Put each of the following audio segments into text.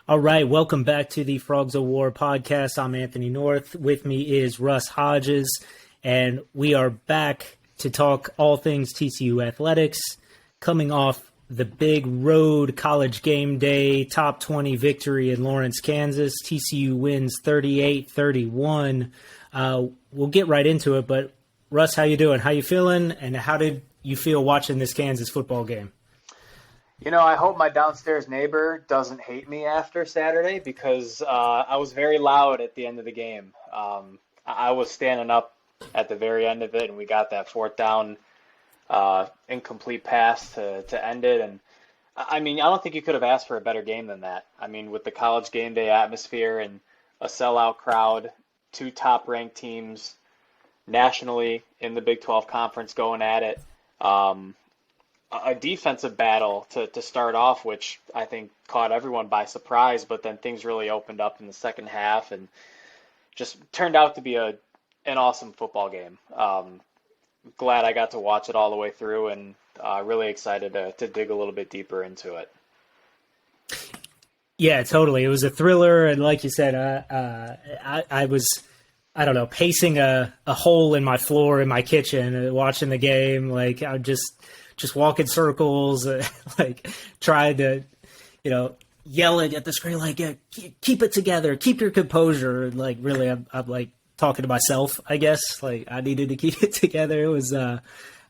All right, welcome back to the Frogs of War podcast. I'm Anthony North. With me is Russ Hodges, and we are back to talk all things TCU athletics, coming off the big road college game day top 20 victory in Lawrence, Kansas. TCU wins 38-31. We'll get right into it, but Russ, how you doing? How you feeling? And how did you feel watching this Kansas football game? You know, I hope my downstairs neighbor doesn't hate me after Saturday because I was very loud at the end of the game. I was standing up at the very end of it, and we got that fourth down incomplete pass to end it. And I mean, I don't think you could have asked for a better game than that. I mean, with the college game day atmosphere and a sellout crowd, two top-ranked teams nationally in the Big 12 conference going at it. A defensive battle to start off, which I think caught everyone by surprise, but then things really opened up in the second half and just turned out to be an awesome football game. Glad I got to watch it all the way through, and really excited to dig a little bit deeper into it. Yeah, totally. It was a thriller, and like you said, I was, I don't know, pacing a hole in my floor in my kitchen, watching the game. Like, I just walk in circles, like trying to, yelling at the screen, like, yeah, keep it together, keep your composure. Like, really, I'm like talking to myself, I guess. Like, I needed to keep it together. It was, I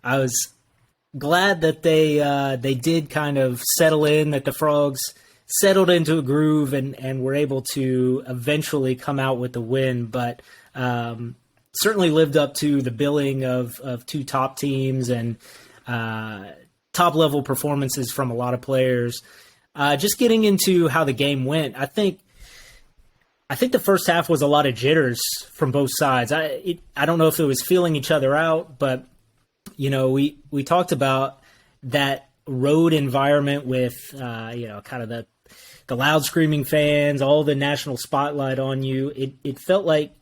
was glad that they did kind of settle in, that the Frogs settled into a groove and were able to eventually come out with the win. But certainly lived up to the billing of two top teams and top level performances from a lot of players. Just getting into how the game went, I think the first half was a lot of jitters from both sides. I don't know if it was feeling each other out, but we talked about that road environment with kind of the loud screaming fans, all the national spotlight on you. It felt like,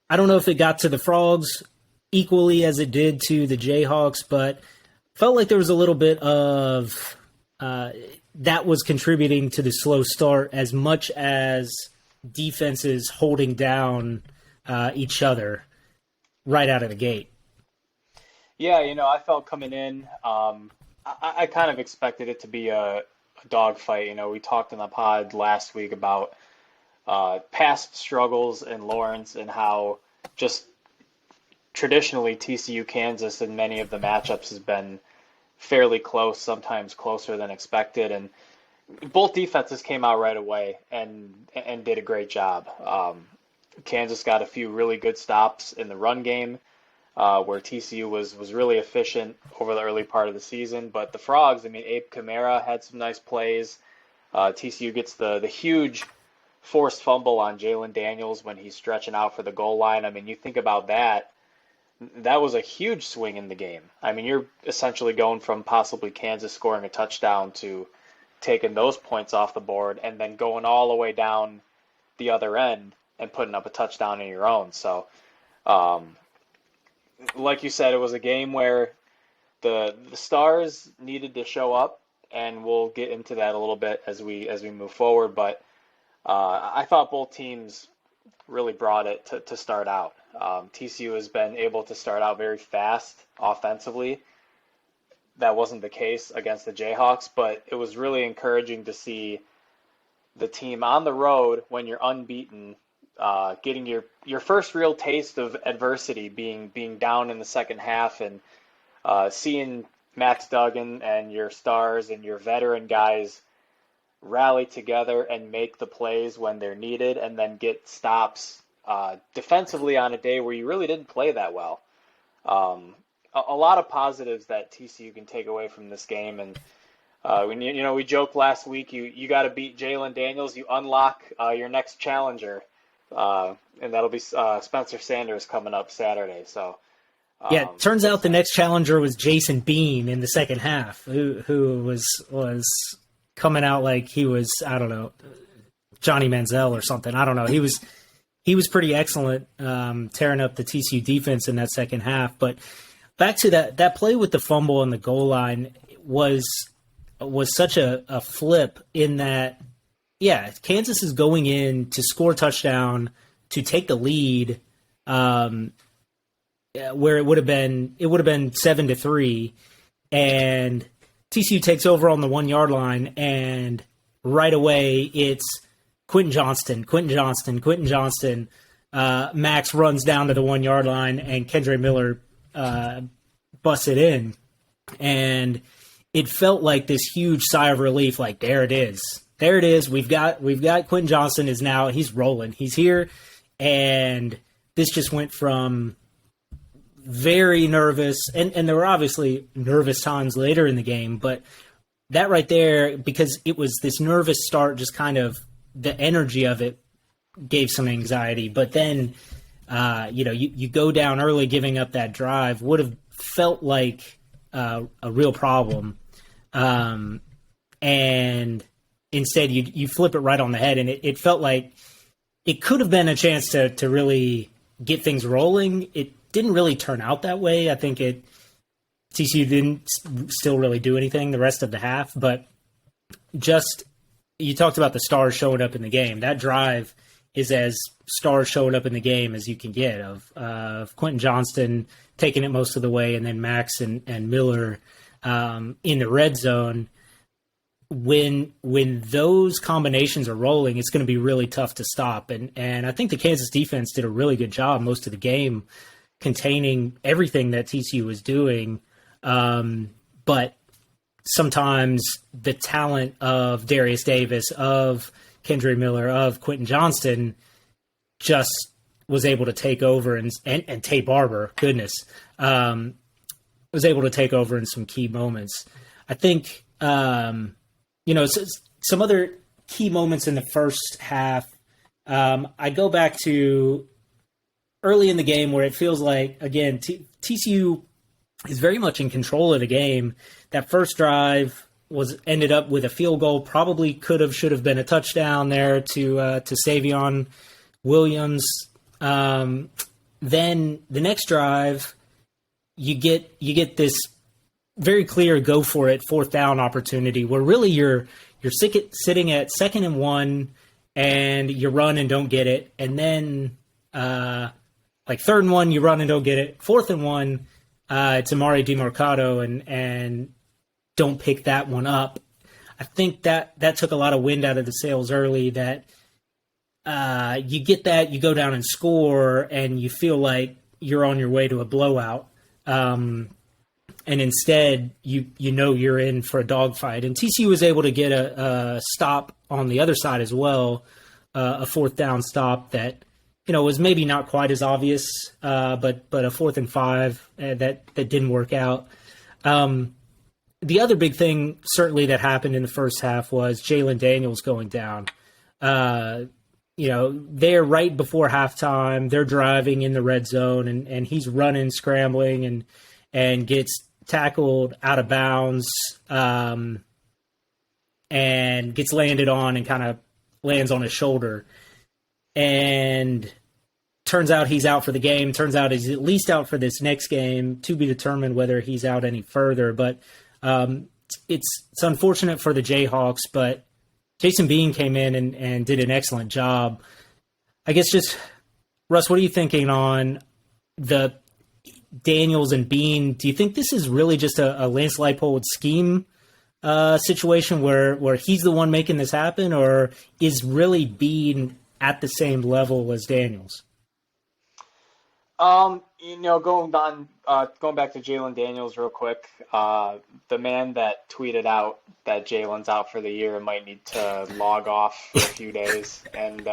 I don't know if it got to the Frogs equally as it did to the Jayhawks, but felt like there was a little bit of that was contributing to the slow start as much as defenses holding down each other right out of the gate. Yeah, I felt coming in, I kind of expected it to be a dogfight. We talked in the pod last week about past struggles in Lawrence and how just traditionally TCU Kansas in many of the matchups has been fairly close, sometimes closer than expected, and both defenses came out right away and did a great job. Kansas got a few really good stops in the run game, where TCU was really efficient over the early part of the season. But the Frogs, I mean, Abe Kamara had some nice plays. TCU gets the huge forced fumble on Jalen Daniels when he's stretching out for the goal line. I mean, you think about that. That was a huge swing in the game. I mean, you're essentially going from possibly Kansas scoring a touchdown to taking those points off the board and then going all the way down the other end and putting up a touchdown in your own. So, like you said, it was a game where the stars needed to show up, and we'll get into that a little bit as we move forward. But I thought both teams really brought it to start out. TCU has been able to start out very fast offensively. That wasn't the case against the Jayhawks, but it was really encouraging to see the team on the road when you're unbeaten, getting your first real taste of adversity, being down in the second half, and seeing Max Duggan and your stars and your veteran guys rally together and make the plays when they're needed, and then get stops defensively on a day where you really didn't play that well. A lot of positives that TCU can take away from this game. And when we joked last week, you got to beat Jalen Daniels, you unlock your next challenger, and that'll be Spencer Sanders coming up Saturday. So yeah, it turns out the next challenger was Jason Bean in the second half, who was coming out like he was, I don't know, Johnny Manziel or something. I don't know. He was pretty excellent, tearing up the TCU defense in that second half. But back to that play with the fumble on the goal line was such a flip in that yeah, Kansas is going in to score a touchdown to take the lead, where it would have been 7-3, and TCU takes over on the 1 yard line, and right away it's Quentin Johnston. Max runs down to the 1 yard line, and Kendre Miller busts it in, and it felt like this huge sigh of relief. Like, there it is. We've got Quentin Johnston he's rolling. He's here, and this just went from very nervous, and there were obviously nervous times later in the game, but that right there, because it was this nervous start, just kind of the energy of it gave some anxiety. But then, you go down early, giving up that drive would have felt like a real problem, and instead you flip it right on the head, and it felt like it could have been a chance to really get things rolling. It didn't really turn out that way. I think TCU didn't still really do anything the rest of the half, but just, you talked about the stars showing up in the game. That drive is as stars showing up in the game as you can get, of Quentin Johnston taking it most of the way, and then Max and Miller in the red zone. When those combinations are rolling, it's going to be really tough to stop. And I think the Kansas defense did a really good job most of the game containing everything that TCU was doing. But sometimes the talent of Darius Davis, of Kendre Miller, of Quentin Johnston just was able to take over, and Tay Barber, goodness, was able to take over in some key moments. I think, some other key moments in the first half. I go back to early in the game where it feels like, again, TCU is very much in control of the game. That first drive ended up with a field goal, probably should have been a touchdown there to Savion Williams. Then the next drive, you get this very clear go for it 4th down opportunity where really you're sitting at 2nd and 1, and you run and don't get it, and then 3rd and 1, you run and don't get it. 4th and 1, it's Amari DeMarcado, and don't pick that one up. I think that took a lot of wind out of the sails early, that you get that, you go down and score, and you feel like you're on your way to a blowout. And instead, you're in for a dogfight. And TCU was able to get a stop on the other side as well, a 4th down stop that was maybe not quite as obvious, but a 4th and 5 that didn't work out. The other big thing certainly that happened in the first half was Jalen Daniels going down. They're right before halftime. They're driving in the red zone, and he's running, scrambling, and gets tackled out of bounds, and gets landed on and kind of lands on his shoulder. And turns out he's out for the game. Turns out he's at least out for this next game, to be determined whether he's out any further. But it's unfortunate for the Jayhawks, but Jason Bean came in and did an excellent job. I guess just, Russ, what are you thinking on the Daniels and Bean? Do you think this is really just a Lance Leipold scheme situation where he's the one making this happen, or is really Bean at the same level as Daniels? Going back to Jalen Daniels real quick, the man that tweeted out that Jalen's out for the year might need to log off for a few days. And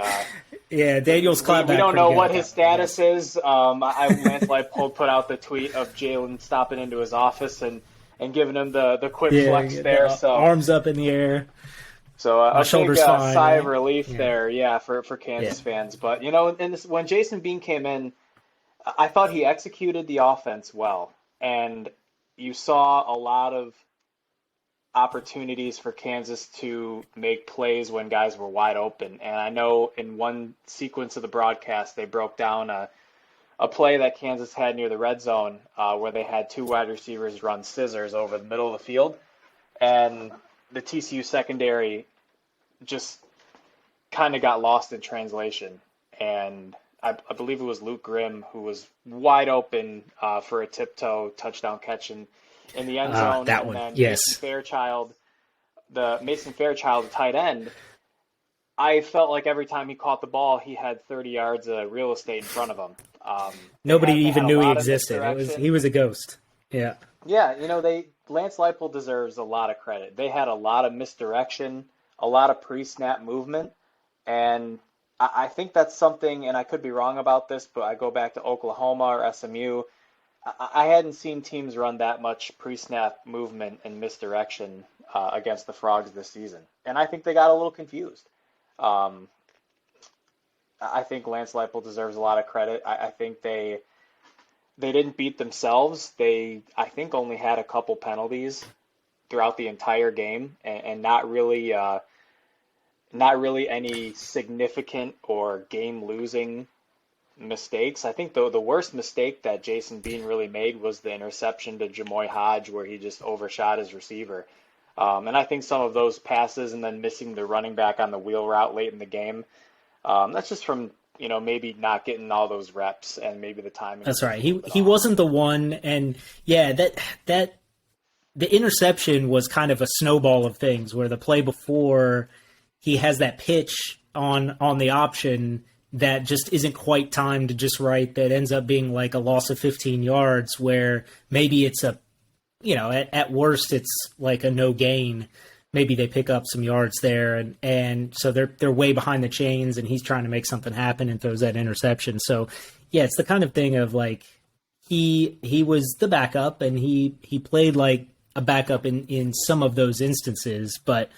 Daniels clapped back. We don't know what his status is. Lance Leipold put out the tweet of Jalen stopping into his office and giving him the quick flex there. So arms up in the air. So a big fine, sigh right? of relief there, for Kansas fans. But when Jason Bean came in, I thought he executed the offense well, and you saw a lot of opportunities for Kansas to make plays when guys were wide open. And I know in one sequence of the broadcast, they broke down a play that Kansas had near the red zone where they had 2 wide receivers run scissors over the middle of the field, and the TCU secondary just kind of got lost in translation. And I believe it was Luke Grimm who was wide open for a tiptoe touchdown catch in the end zone. That and one, then yes. Mason Fairchild, the tight end, I felt like every time he caught the ball, he had 30 yards of real estate in front of him. Nobody they even had a knew he lot of existed. He was a ghost. Yeah. Yeah, Lance Leipold deserves a lot of credit. They had a lot of misdirection, a lot of pre-snap movement, and I think that's something, and I could be wrong about this, but I go back to Oklahoma or SMU. I hadn't seen teams run that much pre-snap movement and misdirection against the Frogs this season, and I think they got a little confused. I think Lance Leipold deserves a lot of credit. I think they didn't beat themselves. They, I think, only had a couple penalties throughout the entire game, and not really any significant or game-losing mistakes. I think the worst mistake that Jason Bean really made was the interception to Jamoy Hodge, where he just overshot his receiver. And I think some of those passes and then missing the running back on the wheel route late in the game, that's just from maybe not getting all those reps and maybe the timing. That's right. He wasn't the one, and yeah, that the interception was kind of a snowball of things where the play before he has that pitch on the option that just isn't quite timed just right, that ends up being like a loss of 15 yards where maybe it's at worst it's like a no gain. Maybe they pick up some yards there, and so they're way behind the chains, and he's trying to make something happen and throws that interception. So yeah, it's the kind of thing of like he was the backup, and he played like a backup in some of those instances, but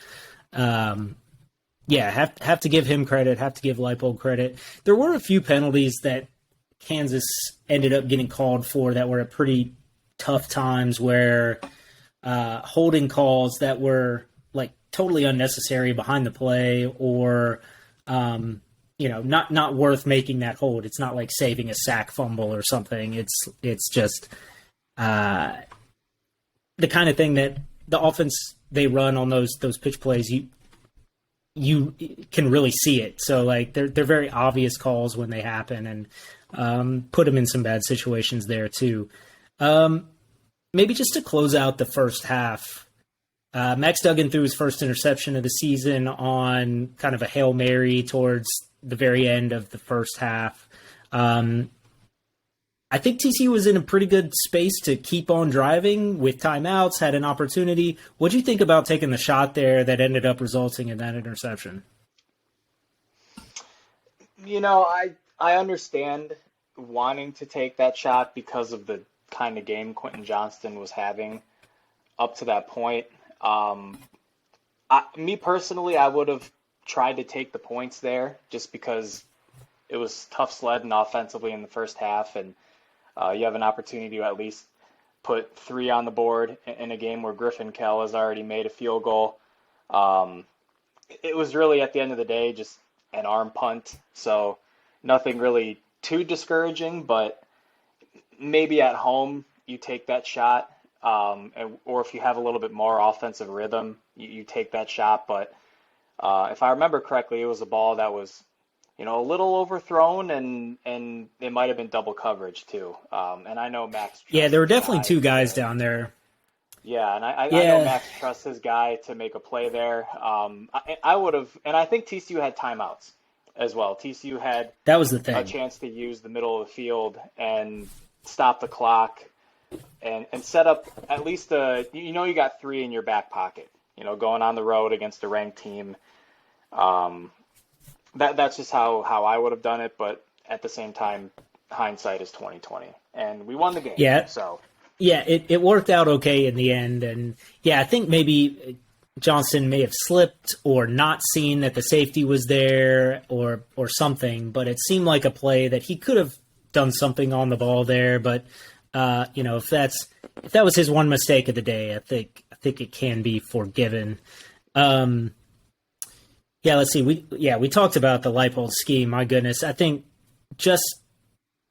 yeah, have to give him credit, have to give Leipold credit. There were a few penalties that Kansas ended up getting called for that were at pretty tough times, where holding calls that were like totally unnecessary behind the play, or not worth making that hold. It's not like saving a sack fumble or something. It's just the kind of thing that the offense they run on those pitch plays, you can really see it. So like they're very obvious calls when they happen, and put them in some bad situations there too. Maybe just to close out the first half, Max Duggan threw his first interception of the season on kind of a Hail Mary towards the very end of the first half. I think TCU was in a pretty good space to keep on driving with timeouts, had an opportunity. What do you think about taking the shot there that ended up resulting in that interception? I understand wanting to take that shot because of the kind of game Quentin Johnston was having up to that point. Me personally, I would have tried to take the points there just because it was tough sledding offensively in the first half, and you have an opportunity to at least put 3 on the board in a game where Griffin Kell has already made a field goal. It was really, at the end of the day, just an arm punt, so nothing really too discouraging, but maybe at home you take that shot, or if you have a little bit more offensive rhythm, you take that shot. But if I remember correctly, it was a ball that was a little overthrown, and it might have been double coverage too. And I know Max. Yeah, there were definitely 2 guys down there. Yeah, and I know Max trusts his guy to make a play there. I would have, and I think TCU had timeouts as well. TCU had that was the thing, a chance to use the middle of the field and stop the clock and set up at least you got 3 in your back pocket. Going on the road against a ranked team. That's just how I would have done it, but at the same time, hindsight is 20/20, and we won the game. Yeah. So yeah, it worked out okay in the end, and yeah, I think maybe Johnson may have slipped or not seen that the safety was there or something, but it seemed like a play that he could have done something on the ball there. But if that was his one mistake of the day, I think it can be forgiven. Yeah, let's see. We talked about the Leipold scheme. My goodness, I think just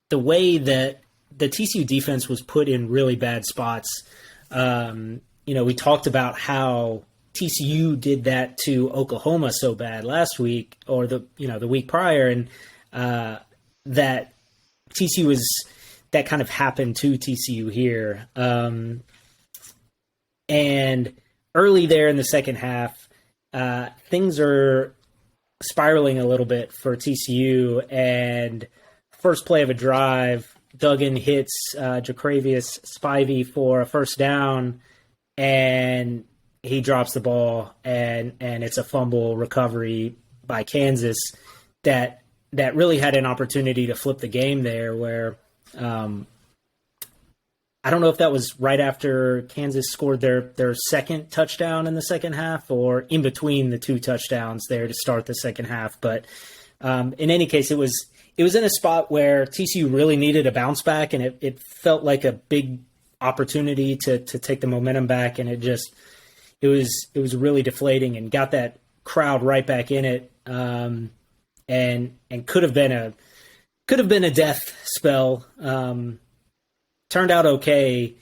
the way that the TCU defense was put in really bad spots. We talked about how TCU did that to Oklahoma so bad last week, or the week prior, and that TCU was that kind of happened to TCU here. And early there in the second half, things are spiraling a little bit for TCU, and first play of a drive, Duggan hits Jaquavius Spivey for a first down, and he drops the ball, and it's a fumble recovery by Kansas that really had an opportunity to flip the game there, where I don't know if that was right after Kansas scored their second touchdown in the second half, or in between the two touchdowns there to start the second half. But in any case, it was in a spot where TCU really needed a bounce back, and it felt like a big opportunity to take the momentum back, and it was really deflating, and got that crowd right back in it, and could have been a death spell. Turned out okay,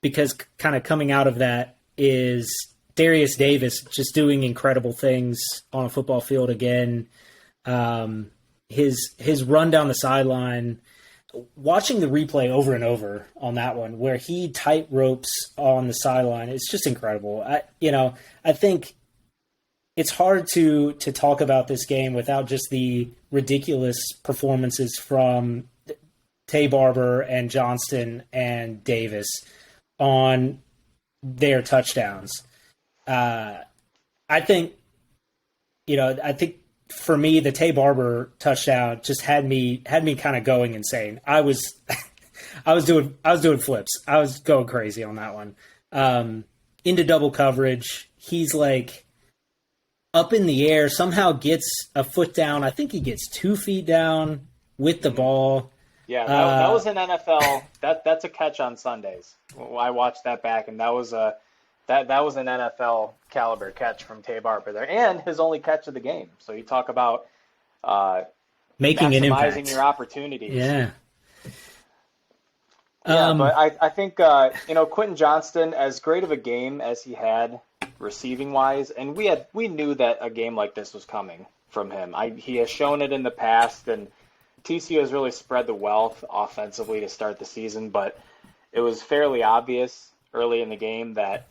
because kind of coming out of that is Darius Davis just doing incredible things on a football field again. His run down the sideline, watching the replay over and over on that one, where he tight ropes on the sideline, it's just incredible. I think it's hard to talk about this game without just the ridiculous performances from Tay Barber and Johnston and Davis on their touchdowns. I think for me, the Tay Barber touchdown just had me kind of going insane. I was doing flips. I was going crazy on that one. Into double coverage. He's like up in the air, somehow gets a foot down. I think he gets 2 feet down with the ball. Yeah, that was an NFL. That's a catch on Sundays. I watched that back, and that was an NFL caliber catch from Tay Barber there, and his only catch of the game. So you talk about making an impact, maximizing your opportunities. Yeah. But I think Quentin Johnston, as great of a game as he had receiving wise, and we knew that a game like this was coming from him. He has shown it in the past, and TCU has really spread the wealth offensively to start the season, but it was fairly obvious early in the game that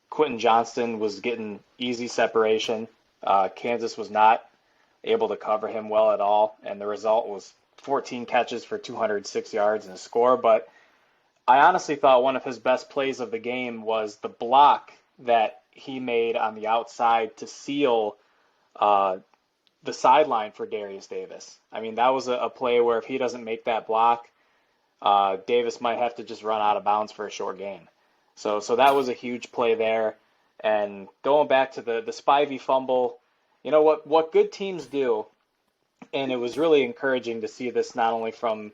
Quentin Johnston was getting easy separation. Kansas was not able to cover him well at all, and the result was 14 catches for 206 yards and a score. But I honestly thought one of his best plays of the game was the block that he made on the outside to seal the sideline for Darius Davis. I mean, that was a play where if he doesn't make that block, Davis might have to just run out of bounds for a short gain. So that was a huge play there. And going back to the Spivey fumble, you know what good teams do, and it was really encouraging to see this not only from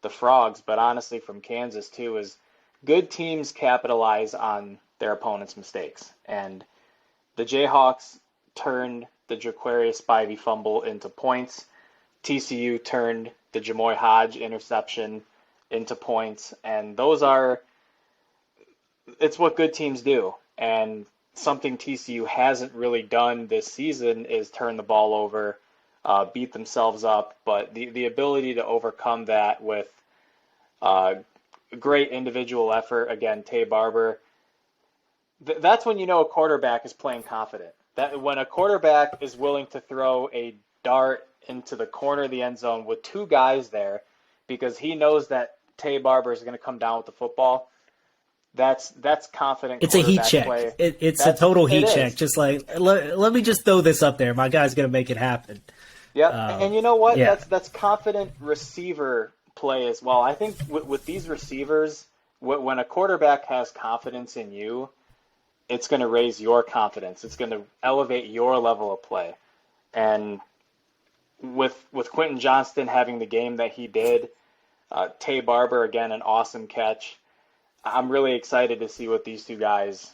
the Frogs, but honestly from Kansas too, is good teams capitalize on their opponent's mistakes. And the Jayhawks turned the Jaquavius Spivey fumble into points. TCU turned the Jamoy Hodge interception into points. And it's what good teams do. And something TCU hasn't really done this season is turn the ball over, beat themselves up. But the ability to overcome that with great individual effort, again, Tay Barber, that's when you know a quarterback is playing confident. That when a quarterback is willing to throw a dart into the corner of the end zone with two guys there because he knows that Tay Barber is going to come down with the football, that's confident. It's a heat check. It's a total heat check. Just like, let me just throw this up there. My guy's going to make it happen. Yeah, and you know what? Yeah. That's confident receiver play as well. I think with these receivers, when a quarterback has confidence in you, it's going to raise your confidence. It's going to elevate your level of play. And with Quentin Johnston having the game that he did, Tay Barber, again, an awesome catch. I'm really excited to see what these two guys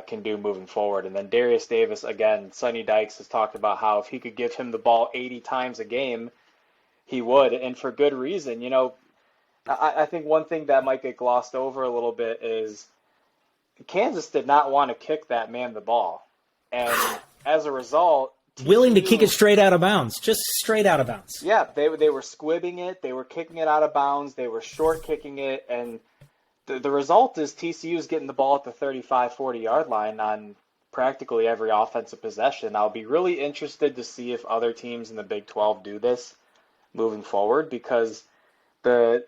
can do moving forward. And then Darius Davis, again, Sonny Dykes has talked about how if he could give him the ball 80 times a game, he would, and for good reason. You know, I think one thing that might get glossed over a little bit is Kansas did not want to kick that man the ball. And as a result, willing to TCU kick it straight out of bounds, just straight out of bounds. Yeah, they were squibbing it, they were kicking it out of bounds, they were short kicking it, and the result is TCU is getting the ball at the 35, 40-yard line on practically every offensive possession. I'll be really interested to see if other teams in the Big 12 do this moving forward, because the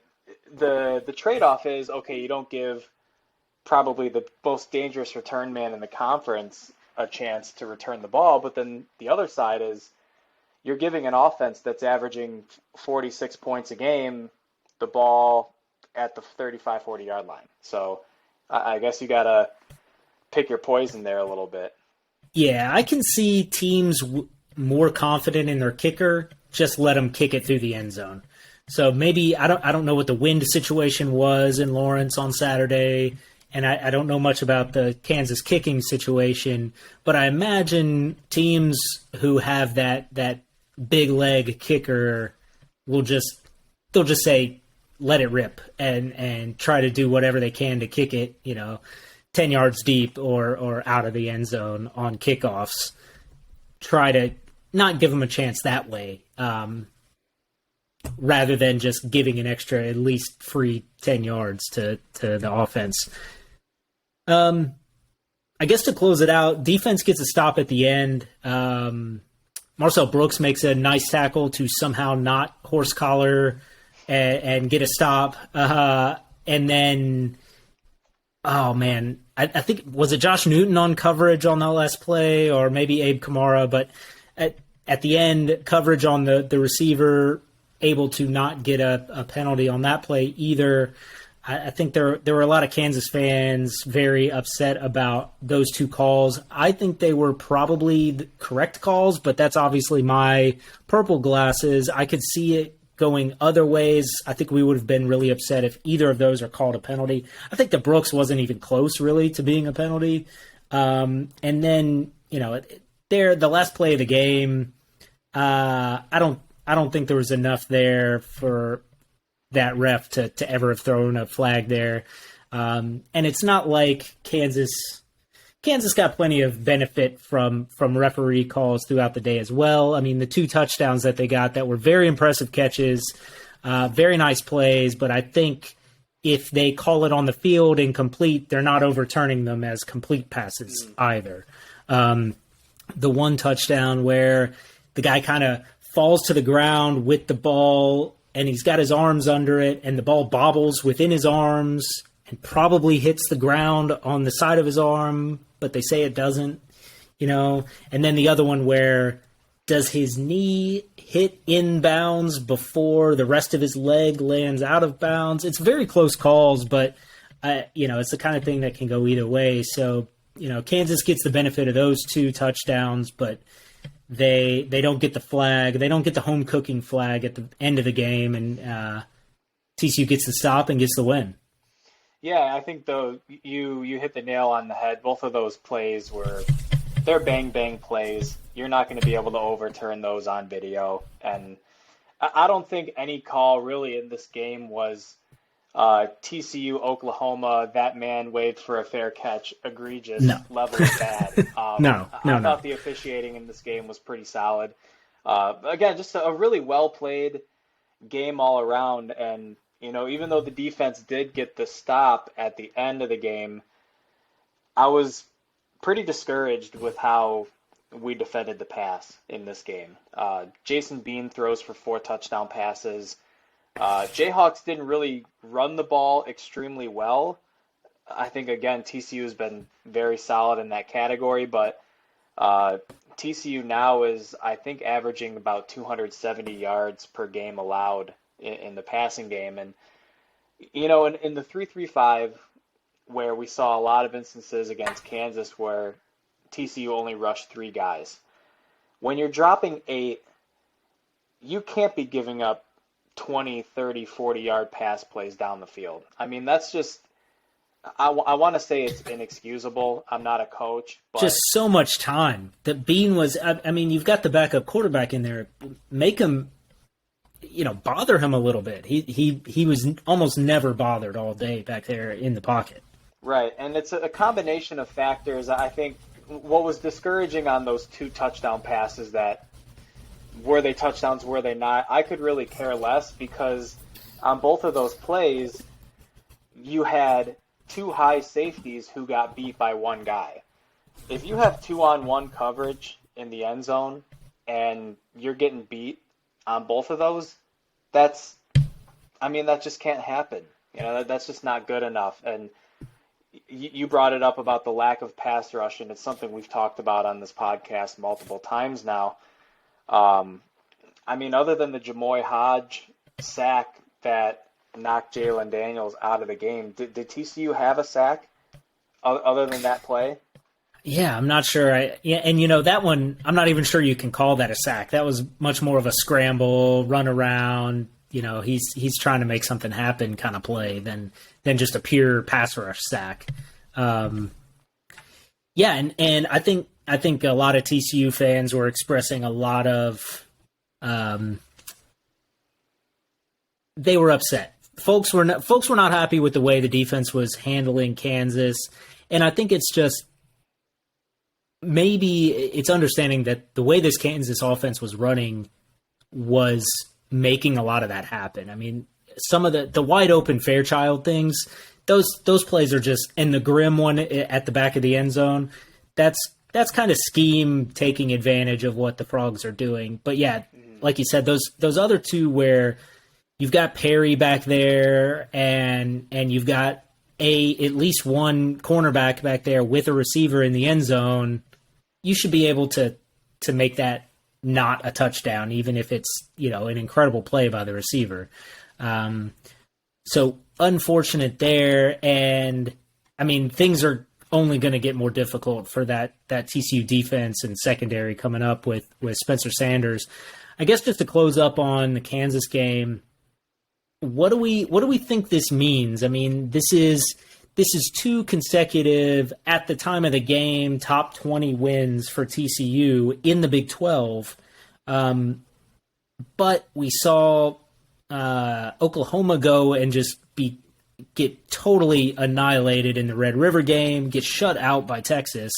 trade-off is, okay, you don't give probably the most dangerous return man in the conference a chance to return the ball, but then the other side is you're giving an offense that's averaging 46 points a game the ball at the 35, 40-yard line. So I guess you got to pick your poison there a little bit. Yeah, I can see teams more confident in their kicker, just let them kick it through the end zone. So maybe I don't know what the wind situation was in Lawrence on Saturday, and I don't know much about the Kansas kicking situation, but I imagine teams who have that big leg kicker they'll just say let it rip and try to do whatever they can to kick it, 10 yards deep or out of the end zone on kickoffs. Try to not give them a chance that way, rather than just giving an extra at least free 10 yards to the offense. I guess to close it out, defense gets a stop at the end. Marcel Brooks makes a nice tackle to somehow not horse collar and get a stop. And then, oh man, I think, was it Josh Newton on coverage on that last play, or maybe Abe Kamara? But at the end, coverage on the receiver, able to not get a penalty on that play either. I think there were a lot of Kansas fans very upset about those two calls. I think they were probably the correct calls, but that's obviously my purple glasses. I could see it going other ways. I think we would have been really upset if either of those are called a penalty. I think the Brooks wasn't even close, really, to being a penalty. And then, the last play of the game, I don't think there was enough there for that ref to ever have thrown a flag there. And it's not like Kansas got plenty of benefit from referee calls throughout the day as well. I mean, the two touchdowns that they got that were very impressive catches, very nice plays, but I think if they call it on the field incomplete, they're not overturning them as complete passes either. The one touchdown where the guy kind of falls to the ground with the ball, and he's got his arms under it, and the ball bobbles within his arms and probably hits the ground on the side of his arm, but they say it doesn't, And then the other one where does his knee hit in bounds before the rest of his leg lands out of bounds? It's very close calls, but, it's the kind of thing that can go either way. So, Kansas gets the benefit of those two touchdowns, but they don't get the flag. They don't get the home cooking flag at the end of the game, and TCU gets the stop and gets the win. Yeah, I think, though, you hit the nail on the head. Both of those plays they're bang-bang plays. You're not going to be able to overturn those on video. And I don't think any call really in this game was TCU, Oklahoma, that man waved for a fair catch, egregious level of bad. I thought the officiating in this game was pretty solid. Again, just a really well-played game all around. And, even though the defense did get the stop at the end of the game, I was pretty discouraged with how we defended the pass in this game. Jason Bean throws for 4 touchdown passes. Jayhawks didn't really run the ball extremely well. I think, again, TCU has been very solid in that category, but TCU now is, I think, averaging about 270 yards per game allowed in the passing game. And, in the 3-3-5, where we saw a lot of instances against Kansas where TCU only rushed 3 guys, when you're dropping 8, you can't be giving up 20, 30, 40-yard pass plays down the field. I mean, that's just, I want to say it's inexcusable. I'm not a coach. But just so much time. That Bean was, I mean, you've got the backup quarterback in there. Make him, bother him a little bit. He was almost never bothered all day back there in the pocket. Right, and it's a combination of factors. I think what was discouraging on those 2 touchdown passes, that were they touchdowns, were they not, I could really care less, because on both of those plays, you had 2 high safeties who got beat by 1 guy. If you have 2-on-1 coverage in the end zone and you're getting beat on both of those, that just can't happen. That's just not good enough. And you brought it up about the lack of pass rush, and it's something we've talked about on this podcast multiple times now. Other than the Jamoy Hodge sack that knocked Jalen Daniels out of the game, did TCU have a sack other than that play? Yeah, I'm not sure. That one, I'm not even sure you can call that a sack. That was much more of a scramble, run around. He's trying to make something happen kind of play than just a pure pass rush sack. And I think a lot of TCU fans were expressing a lot of they were upset. Folks were not happy with the way the defense was handling Kansas, and I think it's just maybe it's understanding that the way this Kansas offense was running was making a lot of that happen. Some of the wide open Fairchild things, those plays are just, and the Grimm one at the back of the end zone, that's kind of scheme taking advantage of what the Frogs are doing. But yeah, like you said, those other 2 where you've got Perry back there and you've got at least 1 cornerback back there with a receiver in the end zone, you should be able to make that not a touchdown, even if it's, an incredible play by the receiver. So unfortunate there. And things are only going to get more difficult for that TCU defense and secondary coming up with Spencer Sanders. I guess just to close up on the Kansas game, what do we think this means? This is 2 consecutive, at the time of the game, top 20 wins for TCU in the Big 12. But we saw Oklahoma go and just get totally annihilated in the Red River game, get shut out by Texas.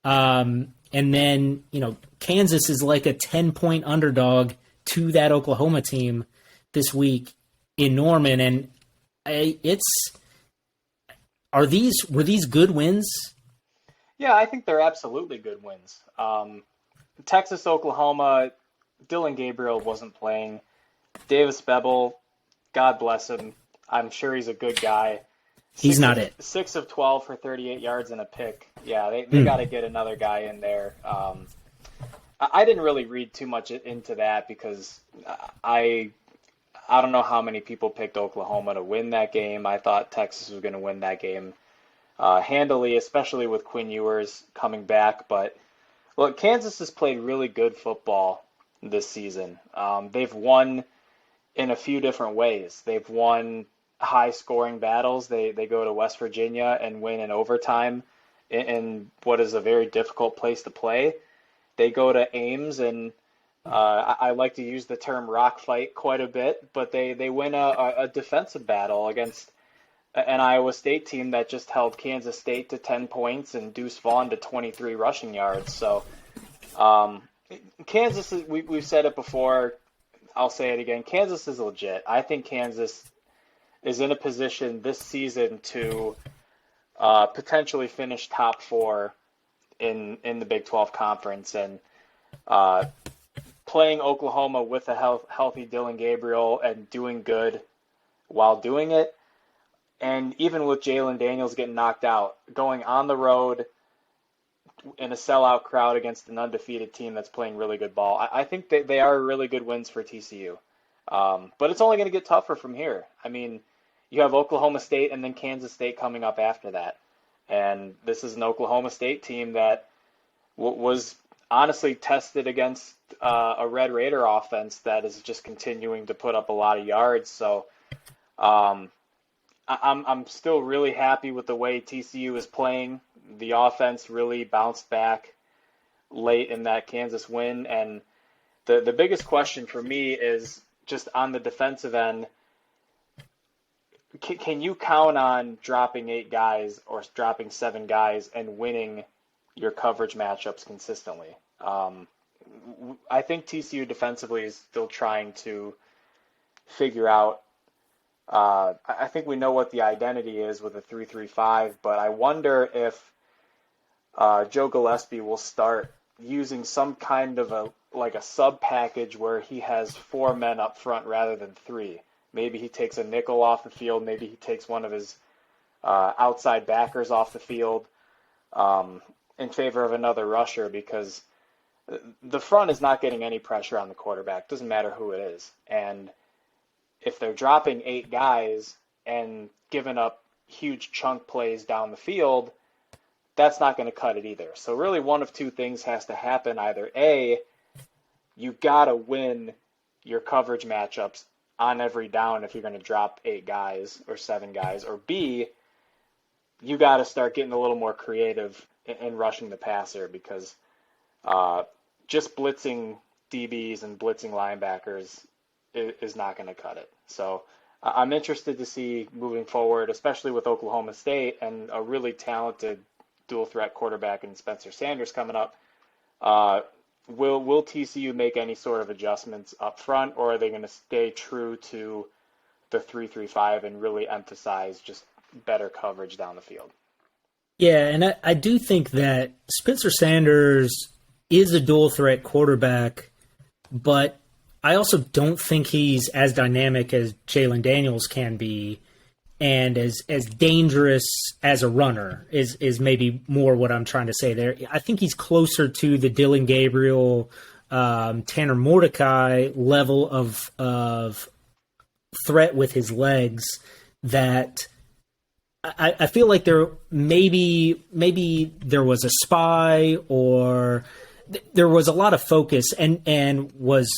And then, Kansas is like a 10-point underdog to that Oklahoma team this week in Norman. And were these good wins? Yeah, I think they're absolutely good wins. Texas, Oklahoma, Dylan Gabriel wasn't playing. Davis Bebel, God bless him. I'm sure he's a good guy. He's not it. 6 of 12 for 38 yards and a pick. Yeah, they got to get another guy in there. I didn't really read too much into that because I don't know how many people picked Oklahoma to win that game. I thought Texas was going to win that game handily, especially with Quinn Ewers coming back. But look, Kansas has played really good football this season. They've won in a few different ways. They've won high-scoring battles. They go to West Virginia and win in overtime in what is a very difficult place to play. They go to Ames and I like to use the term rock fight quite a bit, but they win a defensive battle against an Iowa State team that just held Kansas State to 10 points and Deuce Vaughn to 23 rushing yards. So Kansas, we've said it before, I'll say it again, Kansas is legit. I think Kansas is in a position this season to potentially finish top 4 in the Big 12 Conference. And playing Oklahoma with a healthy Dylan Gabriel and doing good while doing it, and even with Jalen Daniels getting knocked out, going on the road in a sellout crowd against an undefeated team that's playing really good ball, I think they are really good wins for TCU. But it's only going to get tougher from here. I mean, you have Oklahoma State and then Kansas State coming up after that. And this is an Oklahoma State team that was honestly tested against a Red Raider offense that is just continuing to put up a lot of yards. So I'm still really happy with the way TCU is playing. The offense really bounced back late in that Kansas win. And the biggest question for me is just on the defensive end, can you count on dropping 8 guys or dropping 7 guys and winning your coverage matchups consistently. I think TCU defensively is still trying to figure out. I think we know what the identity is with a 3-3-5, but I wonder if Joe Gillespie will start using some kind of a sub package where he has four men up front rather than three. Maybe he takes a nickel off the field. Maybe he takes one of his outside backers off the field in favor of another rusher, because the front is not getting any pressure on the quarterback. Doesn't matter who it is. And if they're dropping 8 guys and giving up huge chunk plays down the field, that's not going to cut it either. So really one of two things has to happen. Either A, you got to win your coverage matchups on every down if you're going to drop 8 guys or 7 guys, or B, you got to start getting a little more creative in rushing the passer, because just blitzing DBs and blitzing linebackers is not going to cut it. So I'm interested to see moving forward, especially with Oklahoma State and a really talented dual threat quarterback in Spencer Sanders coming up. Will TCU make any sort of adjustments up front, or are they going to stay true to the 3-3-5 and really emphasize just better coverage down the field? Yeah, and I do think that Spencer Sanders is a dual threat quarterback, but I also don't think he's as dynamic as Jalen Daniels can be, and as dangerous as a runner is maybe more what I'm trying to say there. I think he's closer to the Dylan Gabriel, Tanner Mordecai level of threat with his legs, that I feel like there maybe there was a spy, or there was a lot of focus and was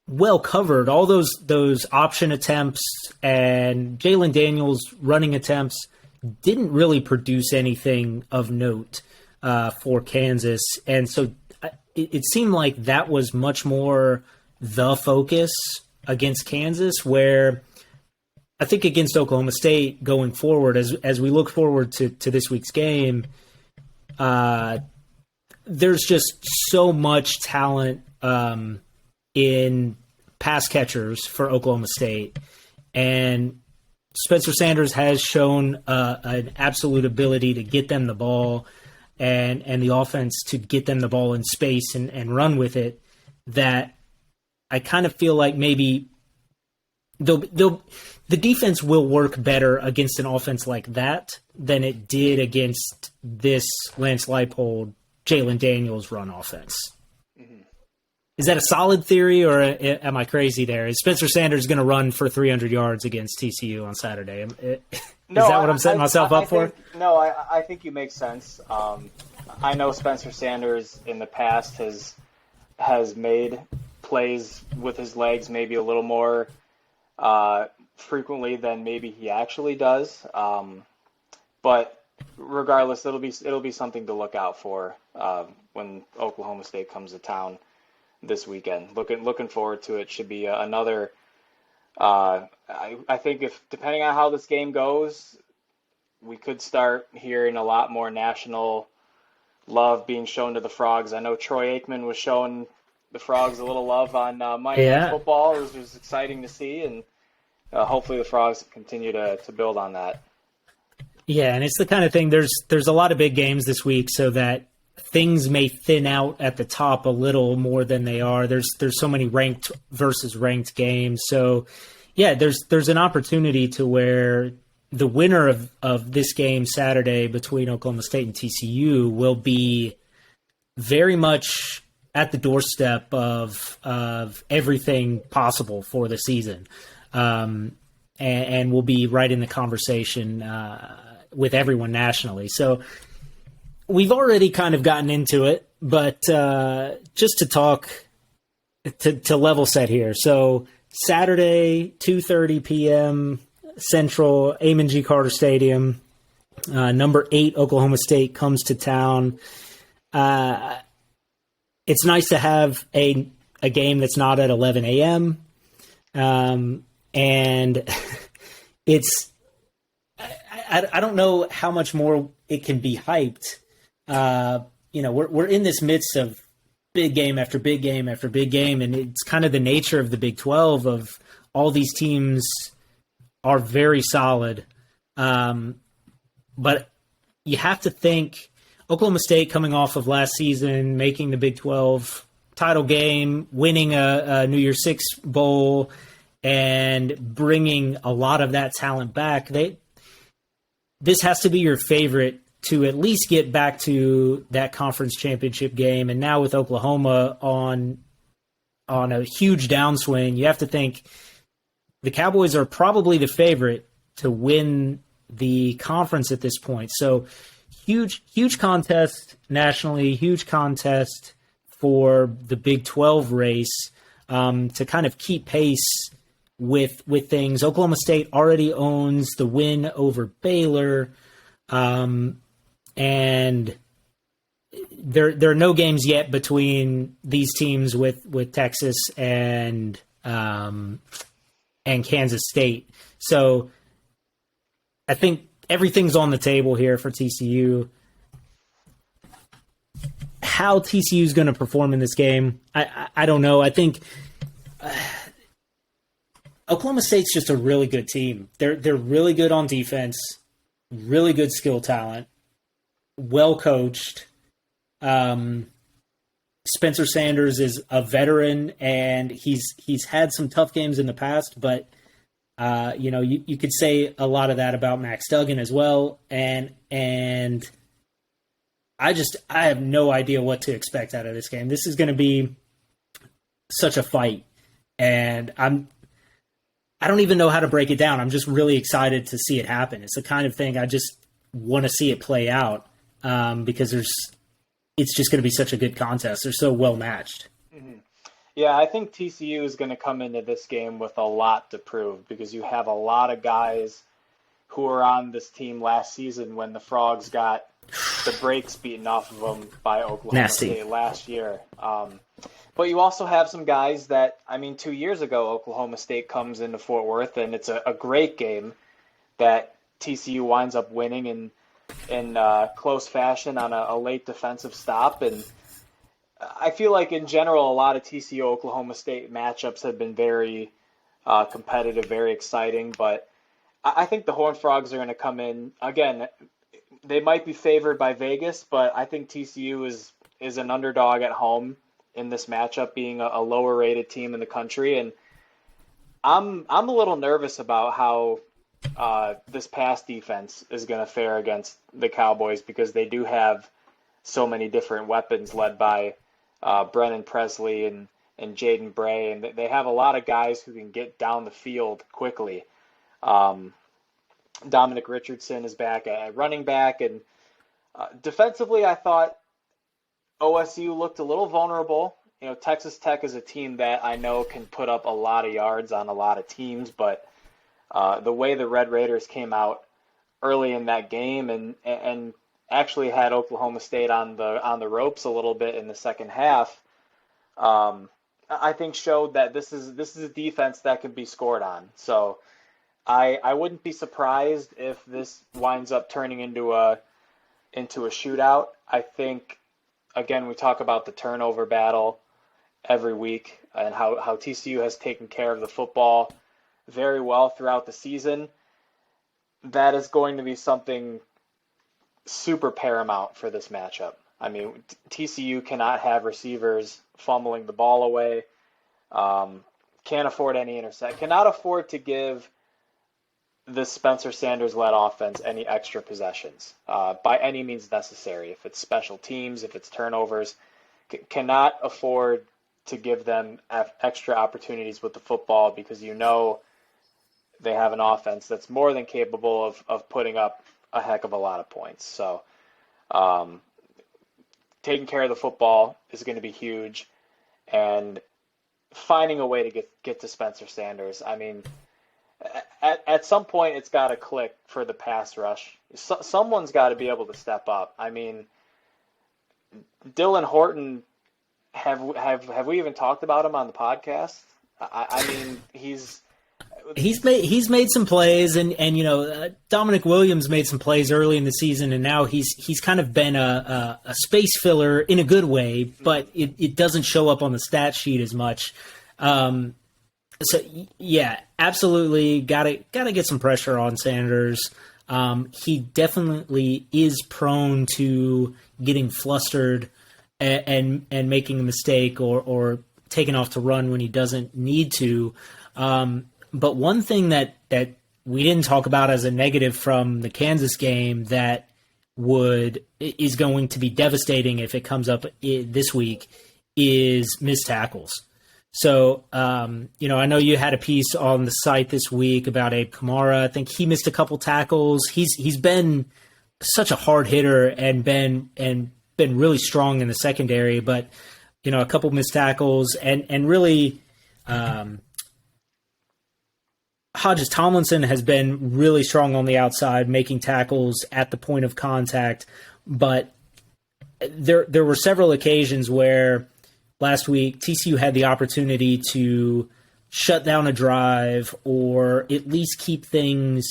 well covered. All those option attempts and Jalen Daniels running attempts didn't really produce anything of note for Kansas. And so it seemed like that was much more the focus against Kansas, where I think against Oklahoma State going forward, as we look forward to this week's game, there's just so much talent in pass catchers for Oklahoma State, and Spencer Sanders has shown an absolute ability to get them the ball and the offense to get them the ball in space and run with it, that I kind of feel like maybe the defense will work better against an offense like that than it did against this Lance Leipold, Jalen Daniels run offense. Mm-hmm. Is that a solid theory, or am I crazy there? Is Spencer Sanders going to run for 300 yards against TCU on Saturday? Is that what I'm setting myself up for? No, I think you make sense. I know Spencer Sanders in the past has made plays with his legs maybe a little more frequently than maybe he actually does. But regardless, it'll be something to look out for when Oklahoma State comes to town this weekend. Looking forward to it. Should be another. I think if depending on how this game goes, we could start hearing a lot more national love being shown to the Frogs. I know Troy Aikman was showing the Frogs a little love on Monday Night Football. It was exciting to see, and hopefully the Frogs continue to build on that. Yeah, and it's the kind of thing, there's a lot of big games this week, so that things may thin out at the top a little more than they are. There's so many ranked versus ranked games. So yeah, there's an opportunity to where the winner of this game Saturday between Oklahoma State and TCU will be very much at the doorstep of everything possible for the season. And will be right in the conversation with everyone nationally. So we've already kind of gotten into it, but just to talk, to level set here. So Saturday, 2:30 p.m. Central, Amon G. Carter Stadium, number 8 Oklahoma State comes to town. It's nice to have a game that's not at 11 a.m. And it's, I don't know how much more it can be hyped. we're in this midst of big game after big game after big game, and it's kind of the nature of the Big 12 of all these teams are very solid. But you have to think Oklahoma State coming off of last season, making the Big 12 title game, winning a New Year's Six bowl, and bringing a lot of that talent back. This has to be your favorite to at least get back to that conference championship game. And now with Oklahoma on a huge downswing, you have to think the Cowboys are probably the favorite to win the conference at this point. So huge contest nationally, huge contest for the Big 12 race to kind of keep pace with things. Oklahoma State already owns the win over Baylor. And there are no games yet between these teams with Texas and Kansas State. So I think everything's on the table here for TCU. How TCU is going to perform in this game, I don't know. I think Oklahoma State's just a really good team. They're really good on defense, really good skill talent, well coached. Spencer Sanders is a veteran, and he's had some tough games in the past, but you could say a lot of that about Max Duggan as well, and I have no idea what to expect out of this game. This is going to be such a fight, and I don't even know how to break it down. I'm just really excited to see it happen. It's the kind of thing I just want to see it play out because it's just going to be such a good contest. They're so well matched. Mm-hmm. Yeah, I think TCU is going to come into this game with a lot to prove because you have a lot of guys who were on this team last season when the Frogs got the brakes beaten off of them by Oklahoma State last year. But you also have some guys that, 2 years ago, Oklahoma State comes into Fort Worth, and it's a great game that TCU winds up winning in close fashion on a late defensive stop. And I feel like, in general, a lot of TCU Oklahoma State matchups have been very competitive, very exciting. But I think the Horned Frogs are going to come in. Again, they might be favored by Vegas, but I think TCU is an underdog at home in this matchup, being a lower rated team in the country. And I'm a little nervous about how this pass defense is going to fare against the Cowboys because they do have so many different weapons led by Brennan Presley and Jaden Bray, and they have a lot of guys who can get down the field quickly. Dominic Richardson is back at running back, and defensively I thought OSU looked a little vulnerable. Texas Tech is a team that I know can put up a lot of yards on a lot of teams, but the way the Red Raiders came out early in that game and actually had Oklahoma State on the ropes a little bit in the second half, I think showed that this is a defense that can be scored on. So I wouldn't be surprised if this winds up turning into a shootout. I think, again, we talk about the turnover battle every week and how TCU has taken care of the football very well throughout the season. That is going to be something super paramount for this matchup. TCU cannot have receivers fumbling the ball away, can't afford any intercept, cannot afford to give this Spencer Sanders-led offense any extra possessions by any means necessary. If it's special teams, if it's turnovers, cannot afford to give them extra opportunities with the football because they have an offense that's more than capable of putting up a heck of a lot of points. So taking care of the football is going to be huge, and finding a way to get to Spencer Sanders. At some point, it's got to click for the pass rush. Someone's got to be able to step up. Dylan Horton, have we even talked about him on the podcast? He's He's made some plays, and Dominic Williams made some plays early in the season, and now he's kind of been a space filler in a good way, but it doesn't show up on the stat sheet as much. So yeah, absolutely gotta get some pressure on Sanders. He definitely is prone to getting flustered and making a mistake or taking off to run when he doesn't need to. But one thing that we didn't talk about as a negative from the Kansas game that is going to be devastating if it comes up this week is missed tackles. So, I know you had a piece on the site this week about Abe Kamara. I think he missed a couple tackles. He's been such a hard hitter and been really strong in the secondary, but a couple missed tackles and really. Hodges Tomlinson has been really strong on the outside, making tackles at the point of contact. But there were several occasions where last week TCU had the opportunity to shut down a drive or at least keep things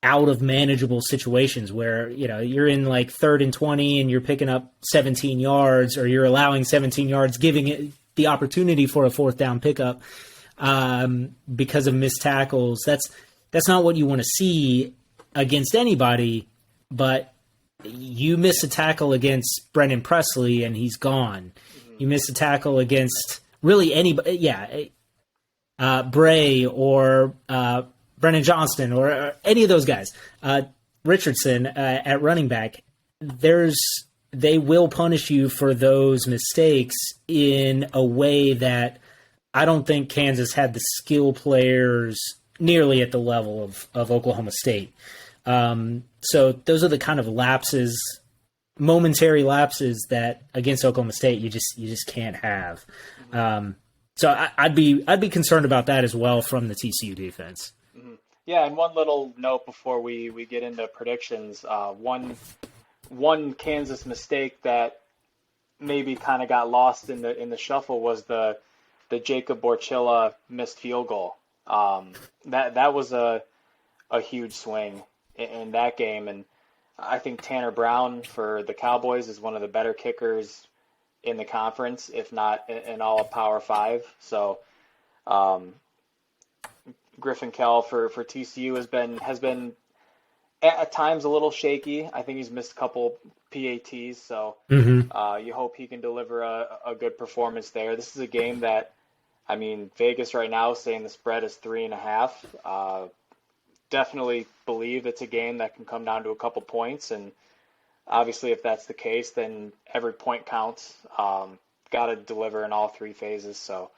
out of manageable situations where, you're in like 3rd and 20 and you're picking up 17 yards or you're allowing 17 yards, giving it the opportunity for a 4th down pickup. Because of missed tackles. That's not what you want to see against anybody, but you miss a tackle against Brendan Presley and he's gone. You miss a tackle against really anybody, Bray or Brennan Johnston or any of those guys. Richardson at running back, they will punish you for those mistakes in a way that I don't think Kansas had the skill players nearly at the level of Oklahoma State. So those are the kind of lapses, momentary lapses that against Oklahoma State you just can't have. So I'd be concerned about that as well from the TCU defense. Yeah, and one little note before we get into predictions. One Kansas mistake that maybe kind of got lost in the shuffle was the Jacob Borchilla missed field goal. That was a huge swing in that game, and I think Tanner Brown for the Cowboys is one of the better kickers in the conference, if not in all of Power 5. So Griffin Kell for TCU has been at times a little shaky. I think he's missed a couple PATs, so you hope he can deliver a good performance there. This is a game that, Vegas right now is saying the spread is 3.5. Definitely believe it's a game that can come down to a couple points, and obviously if that's the case, then every point counts. Got to deliver in all 3 phases. So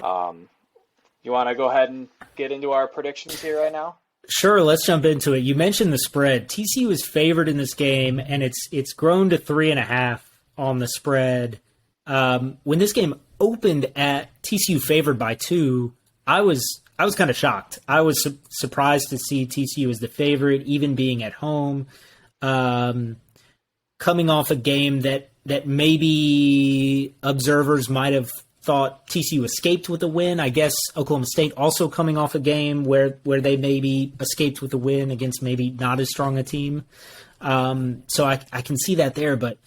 you want to go ahead and get into our predictions here right now? Sure, let's jump into it. You mentioned the spread. TCU is favored in this game, and it's grown to 3.5 on the spread. When this game opened at TCU favored by 2, I was kind of shocked. I was surprised to see TCU as the favorite, even being at home, coming off a game that maybe observers might have thought TCU escaped with a win. I guess Oklahoma State also coming off a game where they maybe escaped with a win against maybe not as strong a team. So I can see that there, but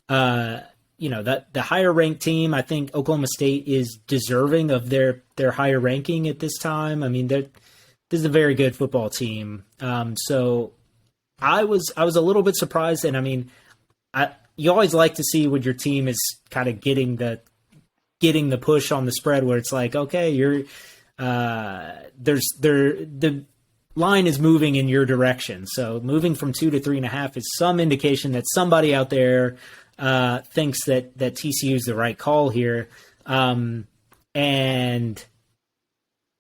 that the higher ranked team, I think Oklahoma State is deserving of their higher ranking at this time. This is a very good football team. So I was a little bit surprised, and you always like to see when your team is kind of getting the push on the spread, where it's like, okay, the line is moving in your direction. So moving from 2 to 3.5 is some indication that somebody out there thinks that TCU is the right call here. And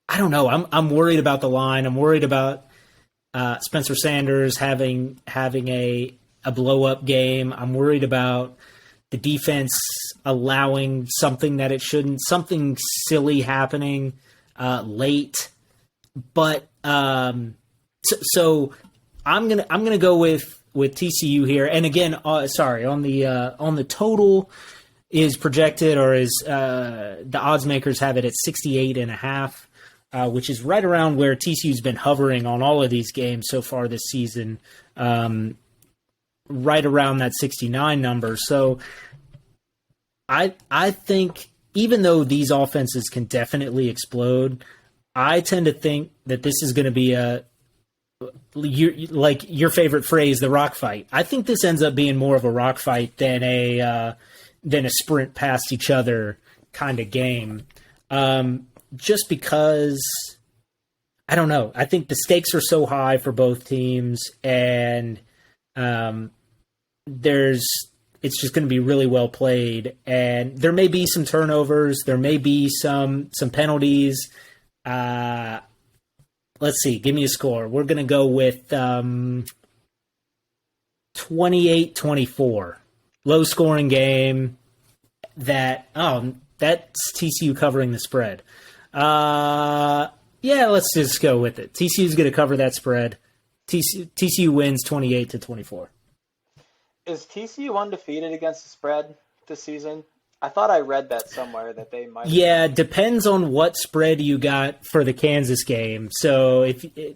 I don't know. I'm worried about the line. I'm worried about Spencer Sanders having a blow up game. I'm worried about the defense allowing something that it shouldn't, something silly happening late. But so I'm gonna go with TCU here. And again, on the total is projected, or is the odds makers have it at 68.5. which is right around where TCU's been hovering on all of these games so far this season, right around that 69 number. So I think even though these offenses can definitely explode, I tend to think that this is going to be like your favorite phrase, the rock fight. I think this ends up being more of a rock fight than a sprint past each other kind of game. Just because, I don't know, I think the stakes are so high for both teams, and it's just going to be really well played, and there may be some turnovers, there may be some penalties. Let's see, give me a score. We're going to go with 28-24. Low scoring game. That's TCU covering the spread. Yeah, let's just go with it. TCU's going to cover that spread. TCU wins 28-24. Is TCU undefeated against the spread this season? I thought I read that somewhere that they might. Yeah, depends on what spread you got for the Kansas game. So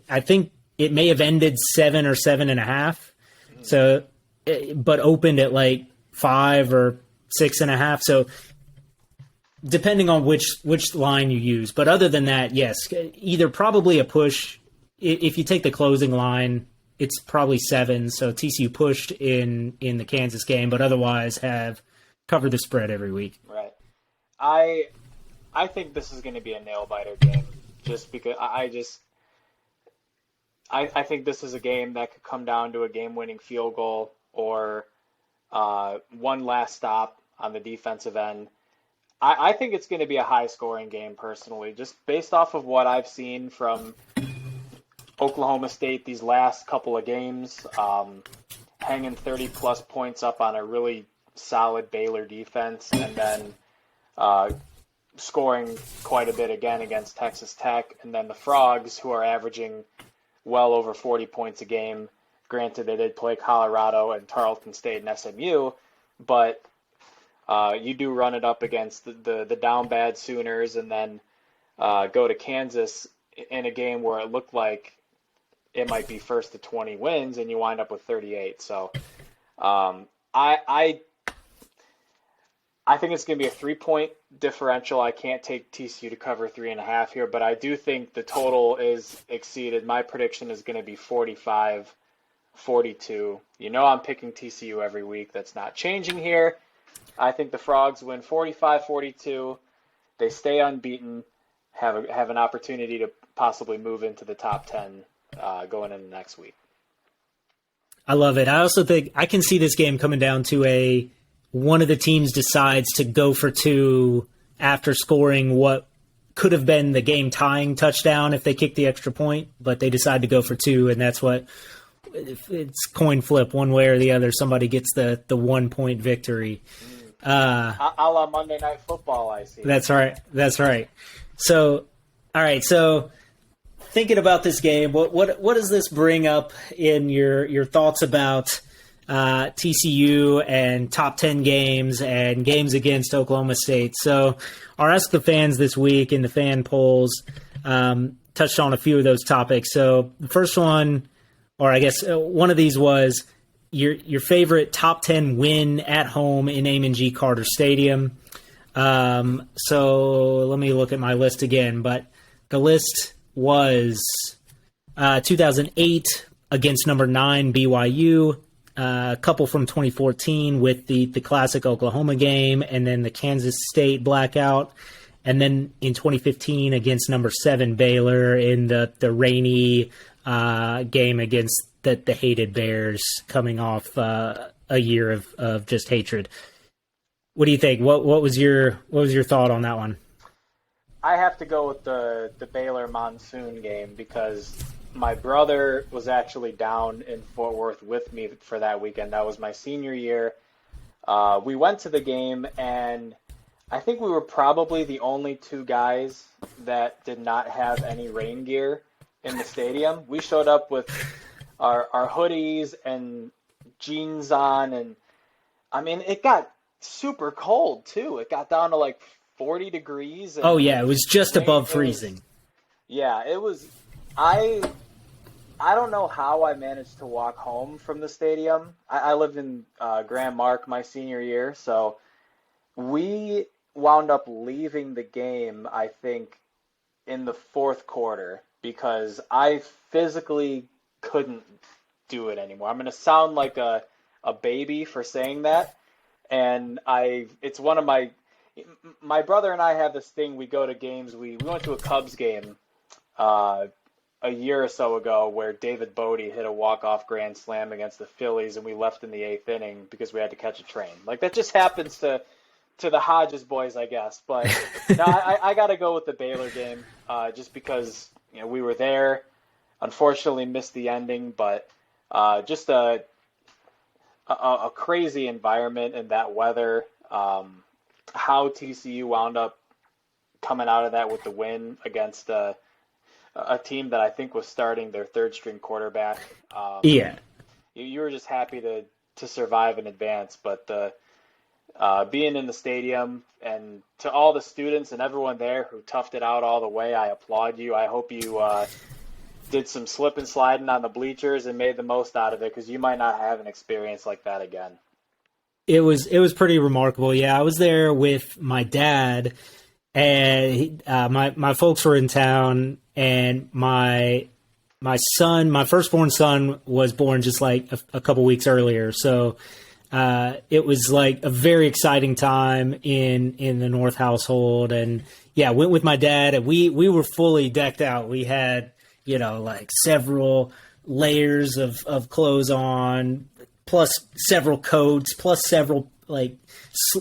I think it may have ended 7 or 7.5. Mm-hmm. So, but opened at like 5 or 6.5. So depending on which line you use. But other than that, yes, either probably a push. If you take the closing line, it's probably 7. So TCU pushed in the Kansas game, but otherwise have covered the spread every week. Right. I think this is going to be a nail biter game, just because I think this is a game that could come down to a game-winning field goal or one last stop on the defensive end. I think it's going to be a high-scoring game, personally, just based off of what I've seen from Oklahoma State these last couple of games, hanging 30-plus points up on a really solid Baylor defense, and then scoring quite a bit again against Texas Tech, and then the Frogs, who are averaging well over 40 points a game. Granted, they did play Colorado and Tarleton State and SMU, but you do run it up against the down bad Sooners, and then go to Kansas in a game where it looked like it might be first to 20 wins, and you wind up with 38. So I think it's going to be a 3-point differential. I can't take TCU to cover 3.5 here, but I do think the total is exceeded. My prediction is going to be 45-42. You know I'm picking TCU every week. That's not changing here. I think the Frogs win 45-42. They stay unbeaten, have an opportunity to possibly move into the top 10 going into next week. I love it. I also think I can see this game coming down to one of the teams decides to go for 2 after scoring what could have been the game-tying touchdown if they kicked the extra point, but they decide to go for 2, and that's what it's coin flip one way or the other. Somebody gets the 1-point victory. A la Monday Night Football, I see. That's right. So, all right. So, thinking about this game, what does this bring up in your thoughts about TCU and top 10 games and games against Oklahoma State? So our Ask the Fans this week in the fan polls touched on a few of those topics. So the first one, or I guess one of these was your favorite top 10 win at home in Amon G. Carter Stadium. So let me look at my list again, but the list was 2008 against number 9 BYU, a couple from 2014 with the classic Oklahoma game, and then the Kansas State blackout, and then in 2015 against number 7 Baylor in the rainy game against the hated Bears, coming off a year of just hatred. What do you think? What was your thought on that one? I have to go with the Baylor Monsoon game because my brother was actually down in Fort Worth with me for that weekend. That was my senior year. We went to the game, and I think we were probably the only 2 guys that did not have any rain gear in the stadium. We showed up with our hoodies and jeans on, and I mean, it got super cold too. It got down to like 40 degrees. And oh yeah, it was just above freezing. Yeah, it was. I I don't know how I managed to walk home from the stadium. I lived in Grand Mark my senior year, so we wound up leaving the game, I think, in the fourth quarter because I physically couldn't do it anymore. I'm going to sound like a baby for saying that, and it's one of my brother and I have this thing. We go to games. We went to a Cubs game uh, a year or so ago where David Bodie hit a walk-off grand slam against the Phillies, and we left in the eighth inning because we had to catch a train. Like that just happens to the Hodges boys, I guess. But no, I got to go with the Baylor game just because we were there. Unfortunately, missed the ending, but just a crazy environment in that weather. How TCU wound up coming out of that with the win against a team that I think was starting their third string quarterback. Yeah. You were just happy to survive in advance, but being in the stadium and to all the students and everyone there who toughed it out all the way, I applaud you. I hope you did some slip and sliding on the bleachers and made the most out of it because you might not have an experience like that again. It was pretty remarkable. Yeah, I was there with my dad, and my folks were in town, and my firstborn son, was born just like a couple weeks earlier. So it was like a very exciting time in the North household, and yeah, went with my dad, and we were fully decked out. We had like several layers of clothes on, plus several coats, plus several like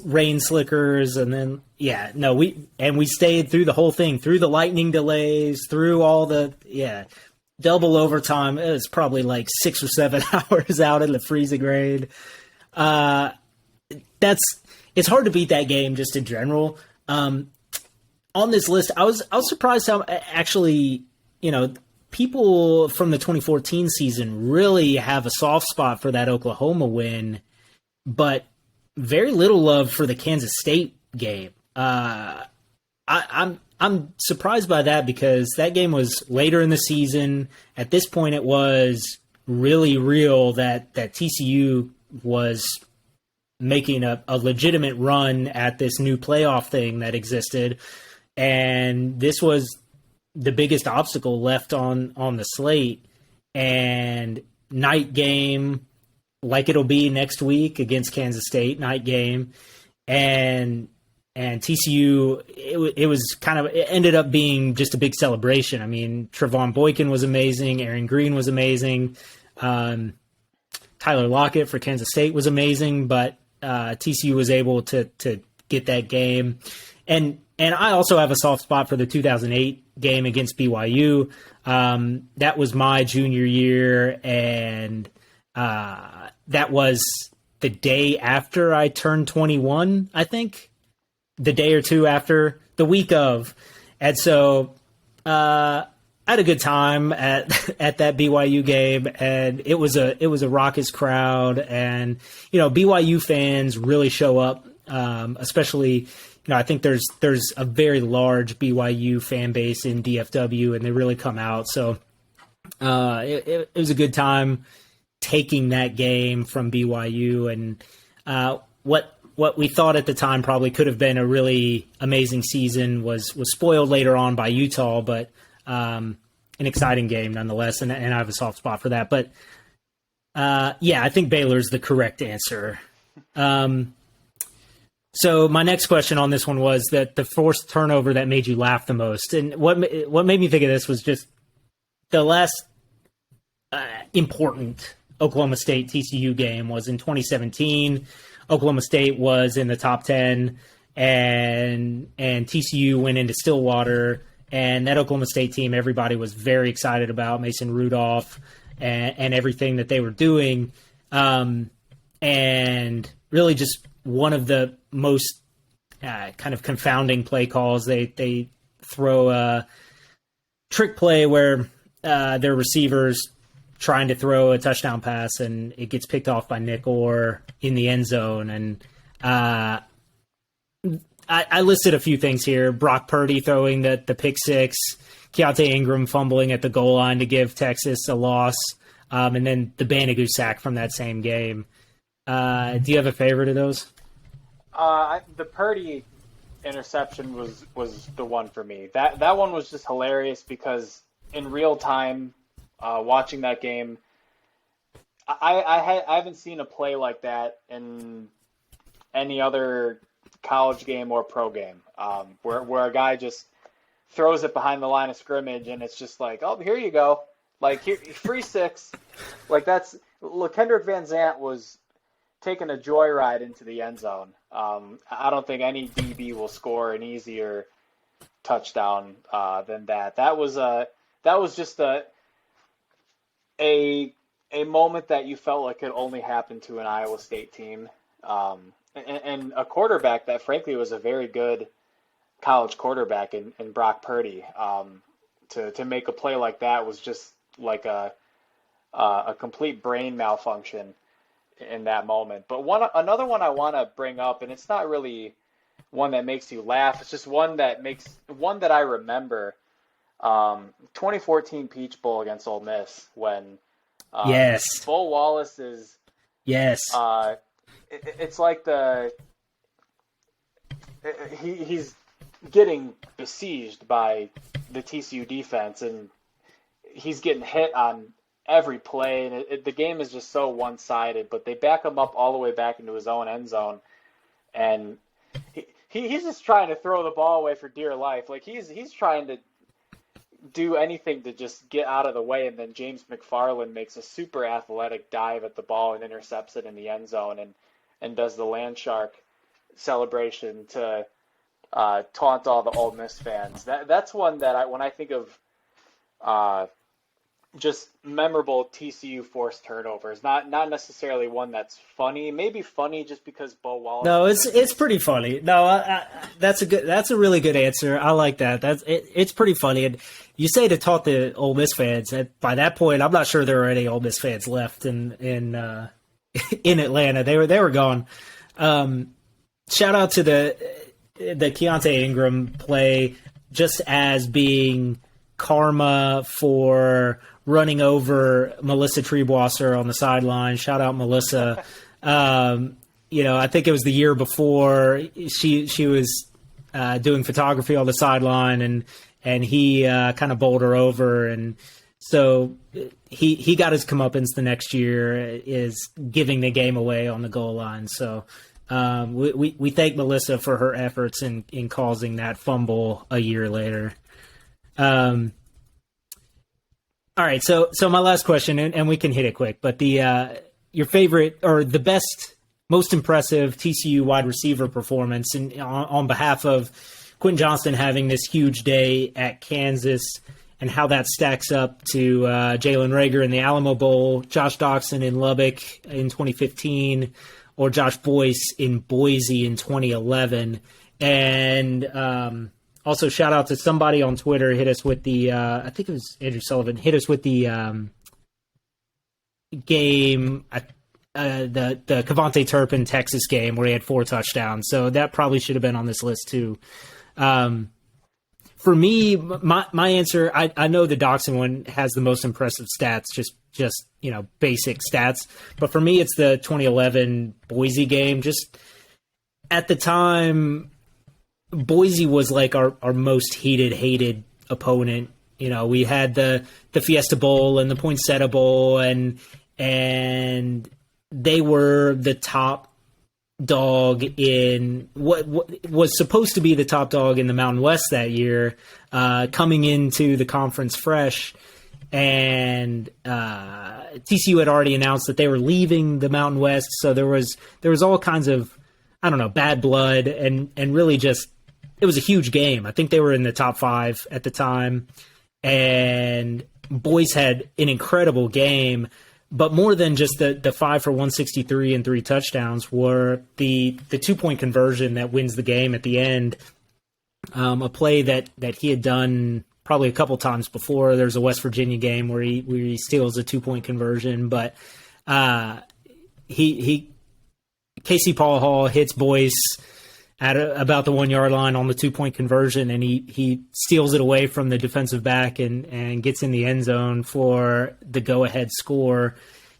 rain slickers, and then we stayed through the whole thing, through the lightning delays, through all the double overtime. It was probably like 6 or 7 hours out in the freezing rain. It's hard to beat that game just in general. On this list, I was surprised how actually people from the 2014 season really have a soft spot for that Oklahoma win, but very little love for the Kansas State game. I'm surprised by that because that game was later in the season. At this point, it was really real that TCU was making a legitimate run at this new playoff thing that existed, and this was the biggest obstacle left on the slate. And night game, like it'll be next week against Kansas State, night game, and TCU, it ended up being just a big celebration. I mean, Trevon Boykin was amazing, Aaron Green was amazing, Tyler Lockett for Kansas State was amazing, but TCU was able to get that game. And I also have a soft spot for the 2008 game against BYU. That was my junior year, and that was the day after I turned 21, I think. The day or two after, the week of. And so I had a good time at that BYU game, and it was a raucous crowd, and BYU fans really show up, especially I think there's a very large BYU fan base in DFW, and they really come out. So it was a good time taking that game from BYU, and what we thought at the time probably could have been a really amazing season was spoiled later on by Utah, but an exciting game nonetheless, and I have a soft spot for that. But I think Baylor's the correct answer. So my next question on this one was that the forced turnover that made you laugh the most. And what made me think of this was just the last important Oklahoma State TCU game was in 2017. Oklahoma State was in the top 10, and TCU went into Stillwater, and that Oklahoma State team, everybody was very excited about Mason Rudolph and everything that they were doing. And really just one of the most kind of confounding play calls. They throw a trick play where their receivers trying to throw a touchdown pass, and it gets picked off by Nick Orr in the end zone. And I I listed a few things here. Brock Purdy throwing the pick six, Keontae Ingram fumbling at the goal line to give Texas a loss, and then the Banigou sack from that same game. Do you have a favorite of those? The Purdy interception was the one for me. That one was just hilarious because in real time, watching that game, I haven't seen a play like that in any other college game or pro game, where a guy just throws it behind the line of scrimmage and it's just like, oh, here you go, like here, free six, like Kendrick Van Zant was taking a joyride into the end zone. I don't think any DB will score an easier touchdown than that. That was just a moment that you felt like could only happen to an Iowa State team, and a quarterback that frankly was a very good college quarterback in Brock Purdy. To make a play like that was just like a complete brain malfunction in that moment. But another one I want to bring up, and it's not really one that makes you laugh. It's just one that I remember. 2014 Peach Bowl against Ole Miss when yes, Bo Wallace is it's like he's getting besieged by the TCU defense and he's getting hit on every play, and the game is just so one-sided, but they back him up all the way back into his own end zone, and he's just trying to throw the ball away for dear life. Like he's trying to do anything to just get out of the way, and then James McFarland makes a super athletic dive at the ball and intercepts it in the end zone and does the land shark celebration to taunt all the Ole Miss fans. That's one that when I think of just memorable TCU forced turnovers, not necessarily one that's funny. Maybe funny just because Bo Wallace. No, it's pretty funny. No, that's a really good answer. I like that. It's pretty funny. And you say to taunt the Ole Miss fans. By that point, I'm not sure there were any Ole Miss fans left in Atlanta. They were gone. Shout out to the Keontae Ingram play just as being karma for running over Melissa Treebwasser on the sideline. Shout out Melissa. I think it was the year before she was doing photography on the sideline and he kind of bowled her over. And so he got his comeuppance the next year, is giving the game away on the goal line. So we thank Melissa for her efforts in causing that fumble a year later. All right, so my last question, and we can hit it quick, but your favorite or the best, most impressive TCU wide receiver performance, and on behalf of Quentin Johnston having this huge day at Kansas, and how that stacks up to Jalen Reagor in the Alamo Bowl, Josh Doxson in Lubbock in 2015, or Josh Boyce in Boise in 2011, and also, shout out to somebody on Twitter. Hit us with the, I think it was Andrew Sullivan. Hit us with the game, the Cavante Turpin Texas game where he had 4 touchdowns. So that probably should have been on this list too. For me, my answer, I know the Doxson one has the most impressive stats, just basic stats. But for me, it's the 2011 Boise game. Just at the time, Boise was like our most hated opponent. We had the Fiesta Bowl and the Poinsettia Bowl, and they were the top dog in what was supposed to be the top dog in the Mountain West that year, coming into the conference fresh. And TCU had already announced that they were leaving the Mountain West, so there was all kinds of, I don't know, bad blood, and really just, it was a huge game. I think they were in the top 5 at the time, and Boyce had an incredible game. But more than just the 5 for 163 and 3 touchdowns were the 2-point conversion that wins the game at the end. A play that he had done probably a couple times before. There's a West Virginia game where he steals a 2-point conversion, but Casey Paul Hall hits Boyce about the 1 yard line on the 2-point conversion, and he steals it away from the defensive back and gets in the end zone for the go ahead score.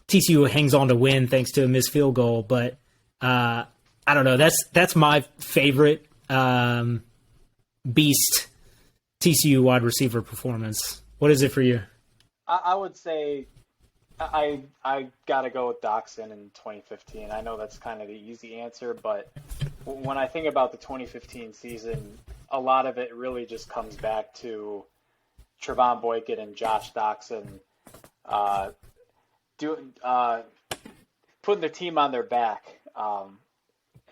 TCU hangs on to win thanks to a missed field goal, but I don't know. That's my favorite beast TCU wide receiver performance. What is it for you? I would say I got to go with Doxson in 2015. I know that's kind of the easy answer, but when I think about the 2015 season, a lot of it really just comes back to Trevon Boykin and Josh Doxson putting their team on their back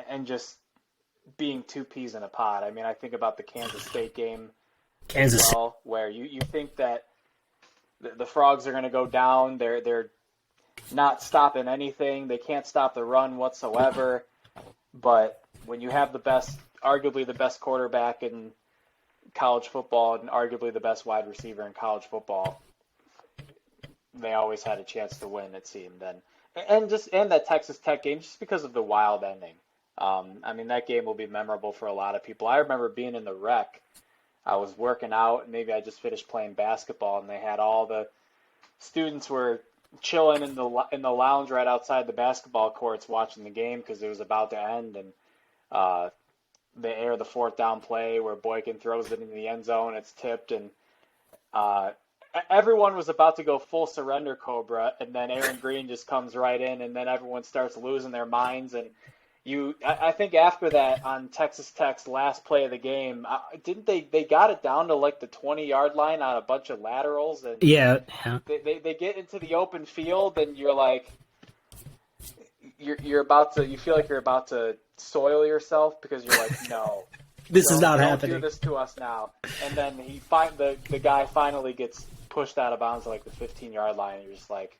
and just being two peas in a pod. I mean, I think about the Kansas State game as well, where you think that the Frogs are going to go down. They're not stopping anything. They can't stop the run whatsoever. But when you have arguably the best quarterback in college football and arguably the best wide receiver in college football, they always had a chance to win, it seemed. And that Texas Tech game, just because of the wild ending. I mean, that game will be memorable for a lot of people. I remember being in the rec. I was working out, and maybe I just finished playing basketball, and they had all the students were chilling in the lounge right outside the basketball courts watching the game because it was about to end, and they air the fourth down play where Boykin throws it in the end zone. It's tipped, and everyone was about to go full surrender Cobra, and then Aaron Green just comes right in, and then everyone starts losing their minds. And I think after that, on Texas Tech's last play of the game, didn't they got it down to like the 20-yard line on a bunch of laterals? And yeah. They get into the open field, and you're like, you're about to, you feel like you're about to soil yourself because you're like, no, this is not happening. Don't do this to us now. And then the guy finally gets pushed out of bounds at like the 15-yard line, and you're just like,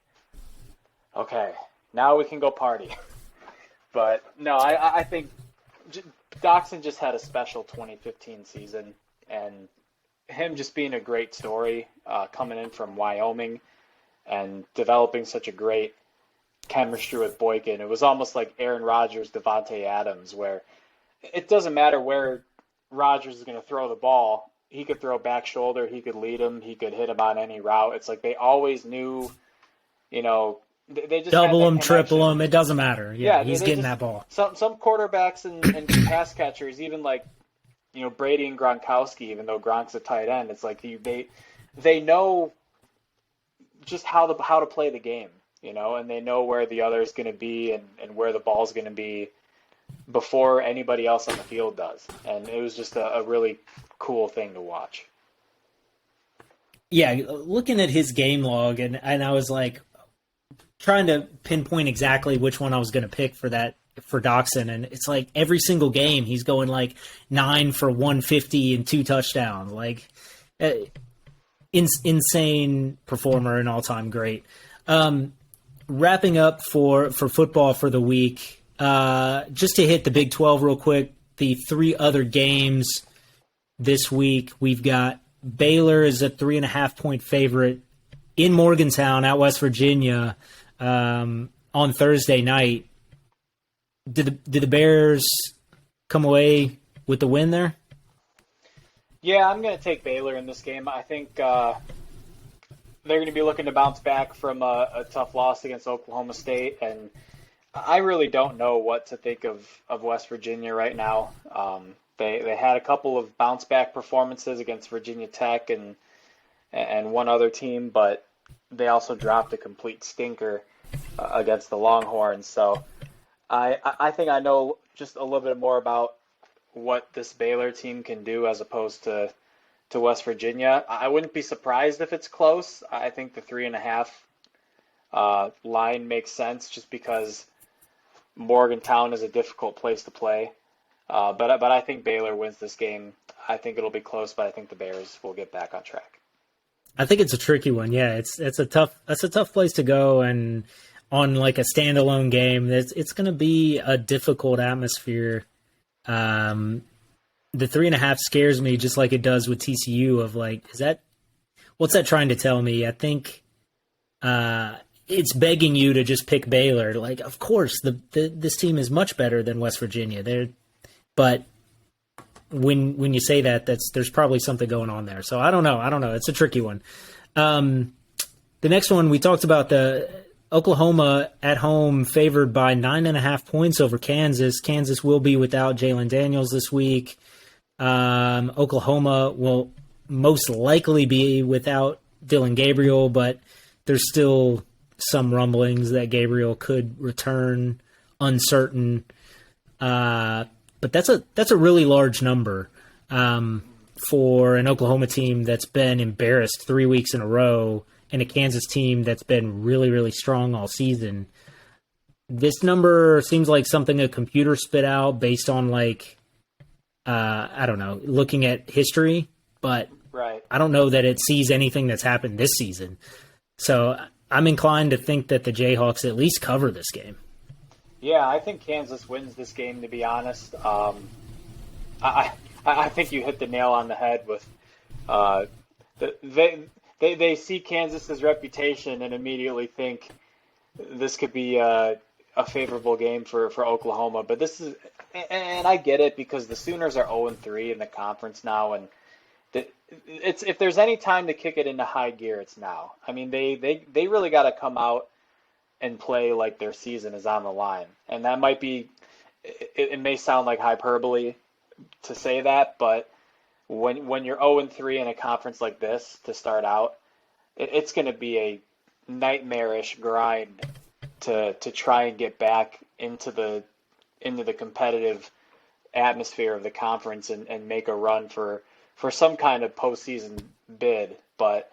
okay, now we can go party. But no, I think Doxson just had a special 2015 season, and him just being a great story, coming in from Wyoming and developing such a great chemistry with Boykin. It was almost like Aaron Rodgers, Devontae Adams, where it doesn't matter where Rodgers is going to throw the ball. He could throw back shoulder, he could lead him, he could hit him on any route. It's like they always knew, they just double him, triple him, it doesn't matter. Yeah, he's getting that ball. Some quarterbacks and pass catchers, even like Brady and Gronkowski, even though Gronk's a tight end, it's like they know just how to play the game, and they know where the other is going to be and where the ball's going to be before anybody else on the field does. And it was just a really cool thing to watch. Yeah, looking at his game log, and I was like, trying to pinpoint exactly which one I was going to pick for Doxson, and it's like every single game he's going like 9 for 150 and 2 touchdowns, like insane performer and all-time great. Wrapping up for football for the week, just to hit the Big 12 real quick, the 3 other games this week, we've got Baylor is a 3.5-point favorite in Morgantown at West Virginia on Thursday night. Did the Bears come away with the win there? Yeah, I'm going to take Baylor in this game. I think they're going to be looking to bounce back from a tough loss against Oklahoma State, and I really don't know what to think of West Virginia right now. They had a couple of bounce back performances against Virginia Tech and one other team, but they also dropped a complete stinker against the Longhorns. So I think I know just a little bit more about what this Baylor team can do as opposed to West Virginia. I wouldn't be surprised if it's close. I think the 3.5 line makes sense just because Morgantown is a difficult place to play. But I think Baylor wins this game. I think it'll be close, but I think the Bears will get back on track. I think it's a tricky one. Yeah, it's a tough place to go, and on like a standalone game, it's going to be a difficult atmosphere. The 3.5 scares me just like it does with TCU. Of like, what's that trying to tell me? I think it's begging you to just pick Baylor. Like, of course, this team is much better than West Virginia. But when you say that, there's probably something going on there. So I don't know. It's a tricky one. The next one we talked about, the Oklahoma at home favored by 9.5 points over Kansas. Kansas will be without Jalen Daniels this week. Oklahoma will most likely be without Dylan Gabriel, but there's still some rumblings that Gabriel could return, uncertain. But that's a really large number for an Oklahoma team that's been embarrassed 3 weeks in a row and a Kansas team that's been really, really strong all season. This number seems like something a computer spit out based on I don't know, looking at history, but Right. I don't know that it sees anything that's happened this season. So I'm inclined to think that the Jayhawks at least cover this game. Yeah, I think Kansas wins this game, to be honest. I think you hit the nail on the head with they see Kansas's reputation and immediately think this could be a favorable game for Oklahoma. But this is, and I get it because the Sooners are 0-3 in the conference now, and it's if there's any time to kick it into high gear, it's now. I mean, they really got to come out and play like their season is on the line, and that might be. It may sound like hyperbole to say that, but when you're 0-3 in a conference like this to start out, it's going to be a nightmarish grind to try and get back into the competitive atmosphere of the conference and make a run for some kind of postseason bid. But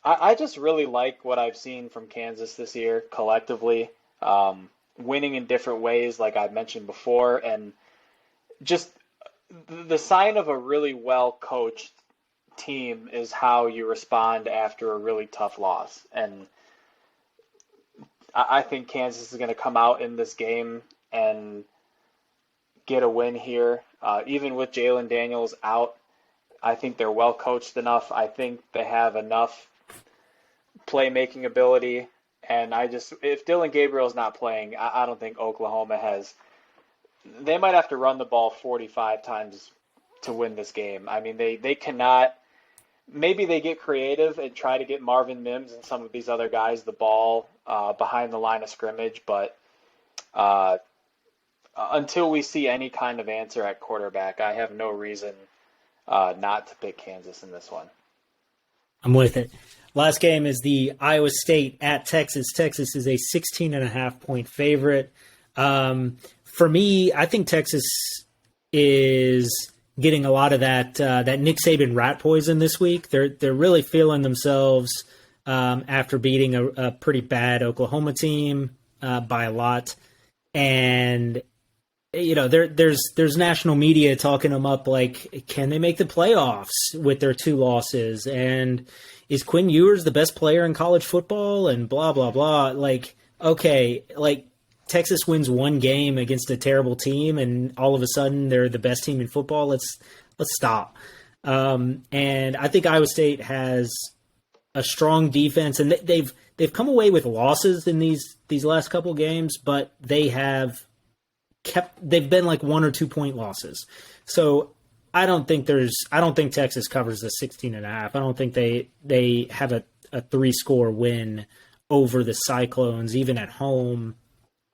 I just really like what I've seen from Kansas this year collectively, winning in different ways, like I mentioned before, and just the sign of a really well-coached team is how you respond after a really tough loss. And I think Kansas is going to come out in this game and get a win here. Even with Jalen Daniels out, I think they're well-coached enough. I think they have enough playmaking ability. And if Dylan Gabriel's not playing, I don't think Oklahoma has. They might have to run the ball 45 times to win this game. I mean, they cannot. Maybe they get creative and try to get Marvin Mims and some of these other guys the ball behind the line of scrimmage, but until we see any kind of answer at quarterback, I have no reason not to pick Kansas in this one. I'm with it. Last game is the Iowa State at Texas. Texas is a 16.5-point favorite. For me, I think Texas is getting a lot of that Nick Saban rat poison this week. They're really feeling themselves after beating a pretty bad Oklahoma team by a lot. And there's national media talking them up like, can they make the playoffs with their 2 losses? And is Quinn Ewers the best player in college football? And blah blah blah. Like, okay, like Texas wins one game against a terrible team, and all of a sudden they're the best team in football. Let's stop. And I think Iowa State has a strong defense, and they've come away with losses in these last couple games, but they've been like 1 or 2 point losses. So I don't think Texas covers the 16.5. I don't think they have a 3-score win over the Cyclones, even at home.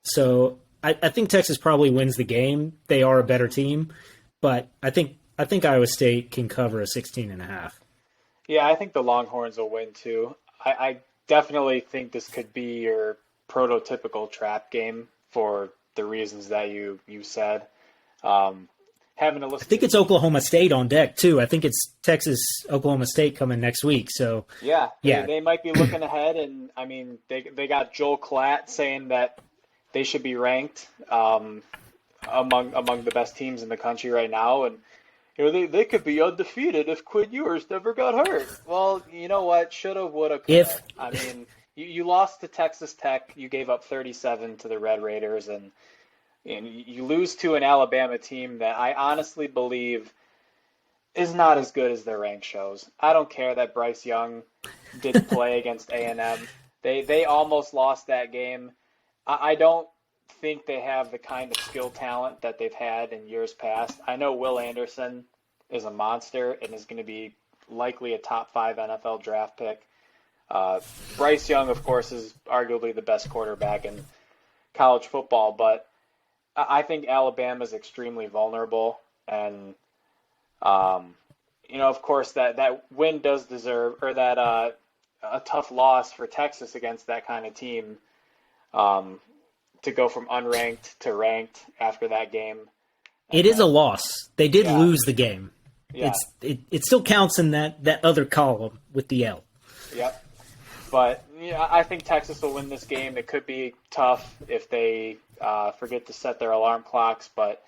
So I think Texas probably wins the game. They are a better team, but I think Iowa State can cover a 16.5. Yeah, I think the Longhorns will win too. I definitely think this could be your prototypical trap game for the reasons that you said. Having to listen. I think it's Oklahoma State on deck too. I think it's Texas Oklahoma State coming next week. So yeah. They might be looking ahead, and I mean they got Joel Klatt saying that they should be ranked among the best teams in the country right now, and they could be undefeated if Quinn Ewers never got hurt. Well, you know what? Shoulda, woulda, coulda. I mean, you lost to Texas Tech. You gave up 37 to the Red Raiders, and you lose to an Alabama team that I honestly believe is not as good as their rank shows. I don't care that Bryce Young didn't play against A&M. They almost lost that game. I don't think they have the kind of skill talent that they've had in years past. I know Will Anderson is a monster and is going to be likely a top 5 NFL draft pick. Bryce Young, of course, is arguably the best quarterback in college football, but I think Alabama is extremely vulnerable, and of course, that win does deserve, or that a tough loss for Texas against that kind of team, to go from unranked to ranked after that game. It is a loss. They did lose the game. Yeah. It still counts in that other column with the L. Yep. But I think Texas will win this game. It could be tough if they forget to set their alarm clocks. But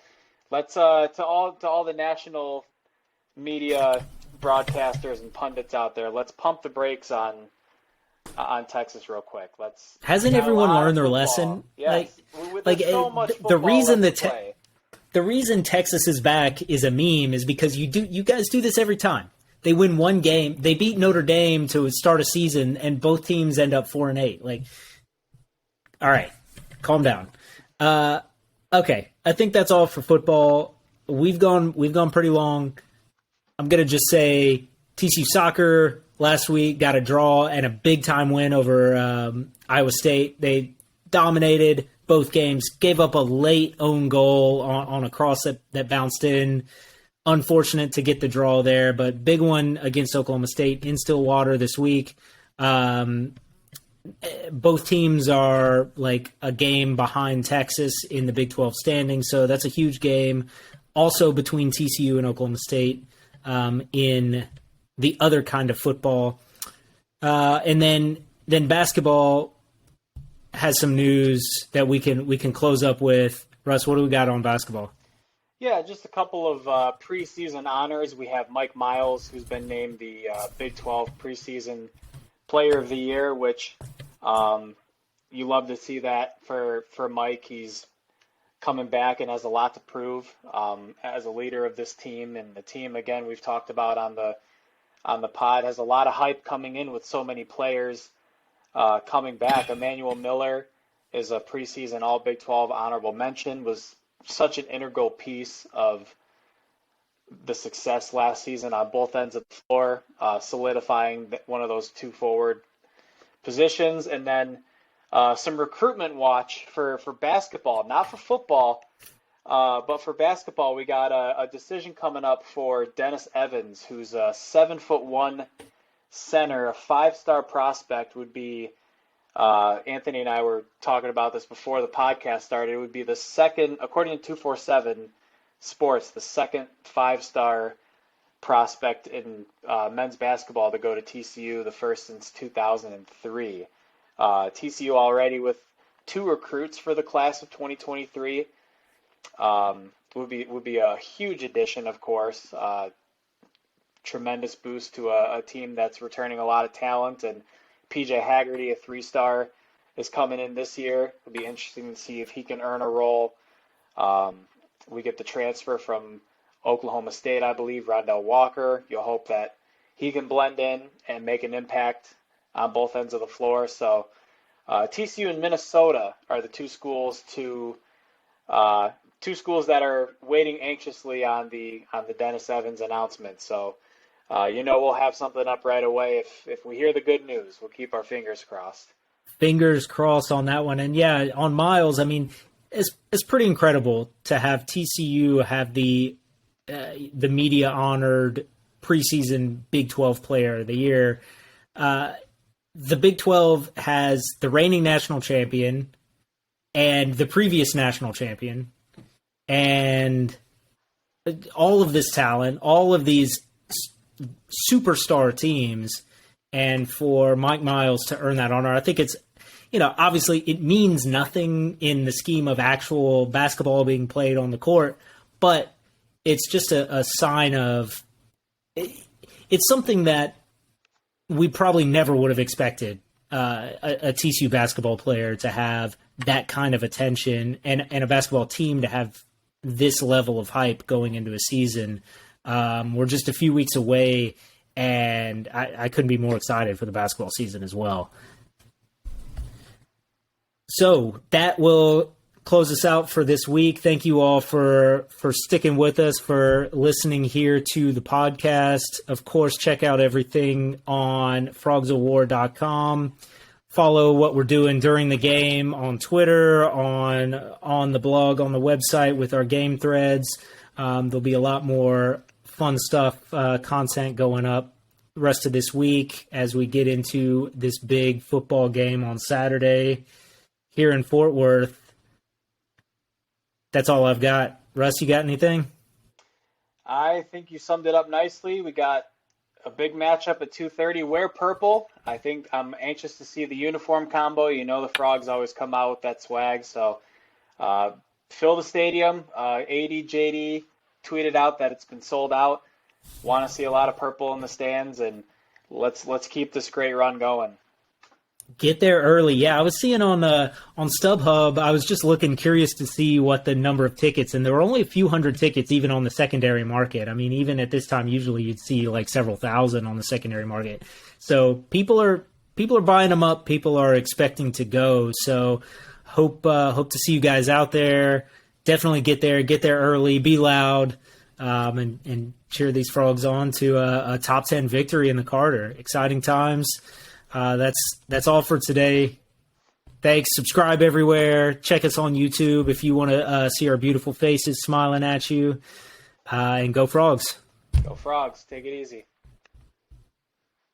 let's to all the national media broadcasters and pundits out there, let's pump the brakes on Texas real quick. Hasn't everyone learned their lesson? Yes. So much the reason play. The reason Texas is back is a meme is because you guys do this every time. They win one game. They beat Notre Dame to start a season, and both teams end up 4-8. All right, calm down. Okay, I think that's all for football. We've gone pretty long. I'm gonna just say TCU Soccer last week got a draw and a big time win over Iowa State. They dominated both games, gave up a late own goal on a cross that bounced in. Unfortunate to get the draw there, but big one against Oklahoma State in Stillwater this week. Both teams are like a game behind Texas in the Big 12 standing, so that's a huge game. Also between TCU and Oklahoma State in the other kind of football. And then basketball has some news that we can close up with. Russ, what do we got on basketball? Yeah, just a couple of preseason honors. We have Mike Miles, who's been named the Big 12 preseason Player of the Year, which you love to see that for Mike. He's coming back and has a lot to prove as a leader of this team. And the team, again, we've talked about on the pod, has a lot of hype coming in with so many players coming back. Emmanuel Miller is a preseason All Big 12 honorable mention, was such an integral piece of the success last season on both ends of the floor, solidifying one of those two forward positions. And then some recruitment watch for basketball, not for football, but for basketball. We got a decision coming up for Dennis Evans, who's a 7'1" center, a 5-star prospect. Would be Anthony and I were talking about this before the podcast started. It would be the second, according to 247 Sports, the second 5-star prospect in men's basketball to go to TCU, the first since 2003. TCU already with 2 recruits for the class of 2023. Would be a huge addition, of course. Tremendous boost to a team that's returning a lot of talent, and PJ Haggerty, a 3-star, is coming in this year. It'll be interesting to see if he can earn a role. We get the transfer from Oklahoma State, I believe, Rondell Walker. You'll hope that he can blend in and make an impact on both ends of the floor. So TCU and Minnesota are the two schools that are waiting anxiously on the Dennis Evans announcement. So we'll have something up right away if we hear the good news. We'll keep our fingers crossed. Fingers crossed on that one. And yeah, on Miles, I mean, it's pretty incredible to have TCU have the media honored preseason Big 12 Player of the Year. The Big 12 has the reigning national champion and the previous national champion, and all of this talent, all of these superstar teams, and for Mike Miles to earn that honor, I think it's, obviously it means nothing in the scheme of actual basketball being played on the court, but it's just a sign of, it's something that we probably never would have expected a TCU basketball player to have that kind of attention, and a basketball team to have this level of hype going into a season. We're just a few weeks away, and I couldn't be more excited for the basketball season as well. So that will close us out for this week. Thank you all for sticking with us, for listening here to the podcast. Of course, check out everything on frogsofwar.com. Follow what we're doing during the game on Twitter, on the blog, on the website with our game threads. There'll be a lot more fun stuff, content going up the rest of this week as we get into this big football game on Saturday here in Fort Worth. That's all I've got. Russ, you got anything? I think you summed it up nicely. We got a big matchup at 2:30. Wear purple. I think I'm anxious to see the uniform combo. You know the Frogs always come out with that swag. So fill the stadium. AD tweeted out that it's been sold out. Want to see a lot of purple in the stands, and let's keep this great run going. Get there early. Yeah, I was seeing on StubHub, I was just looking curious to see what the number of tickets, and there were only a few hundred tickets even on the secondary market. I mean, even at this time, usually you'd see like several thousand on the secondary market. So people are buying them up. People are expecting to go. So hope to see you guys out there. Definitely get there early, be loud, and cheer these Frogs on to a top 10 victory in the Carter. Exciting times. That's all for today. Thanks. Subscribe everywhere. Check us on YouTube if you want to see our beautiful faces smiling at you. And go Frogs. Go Frogs. Take it easy.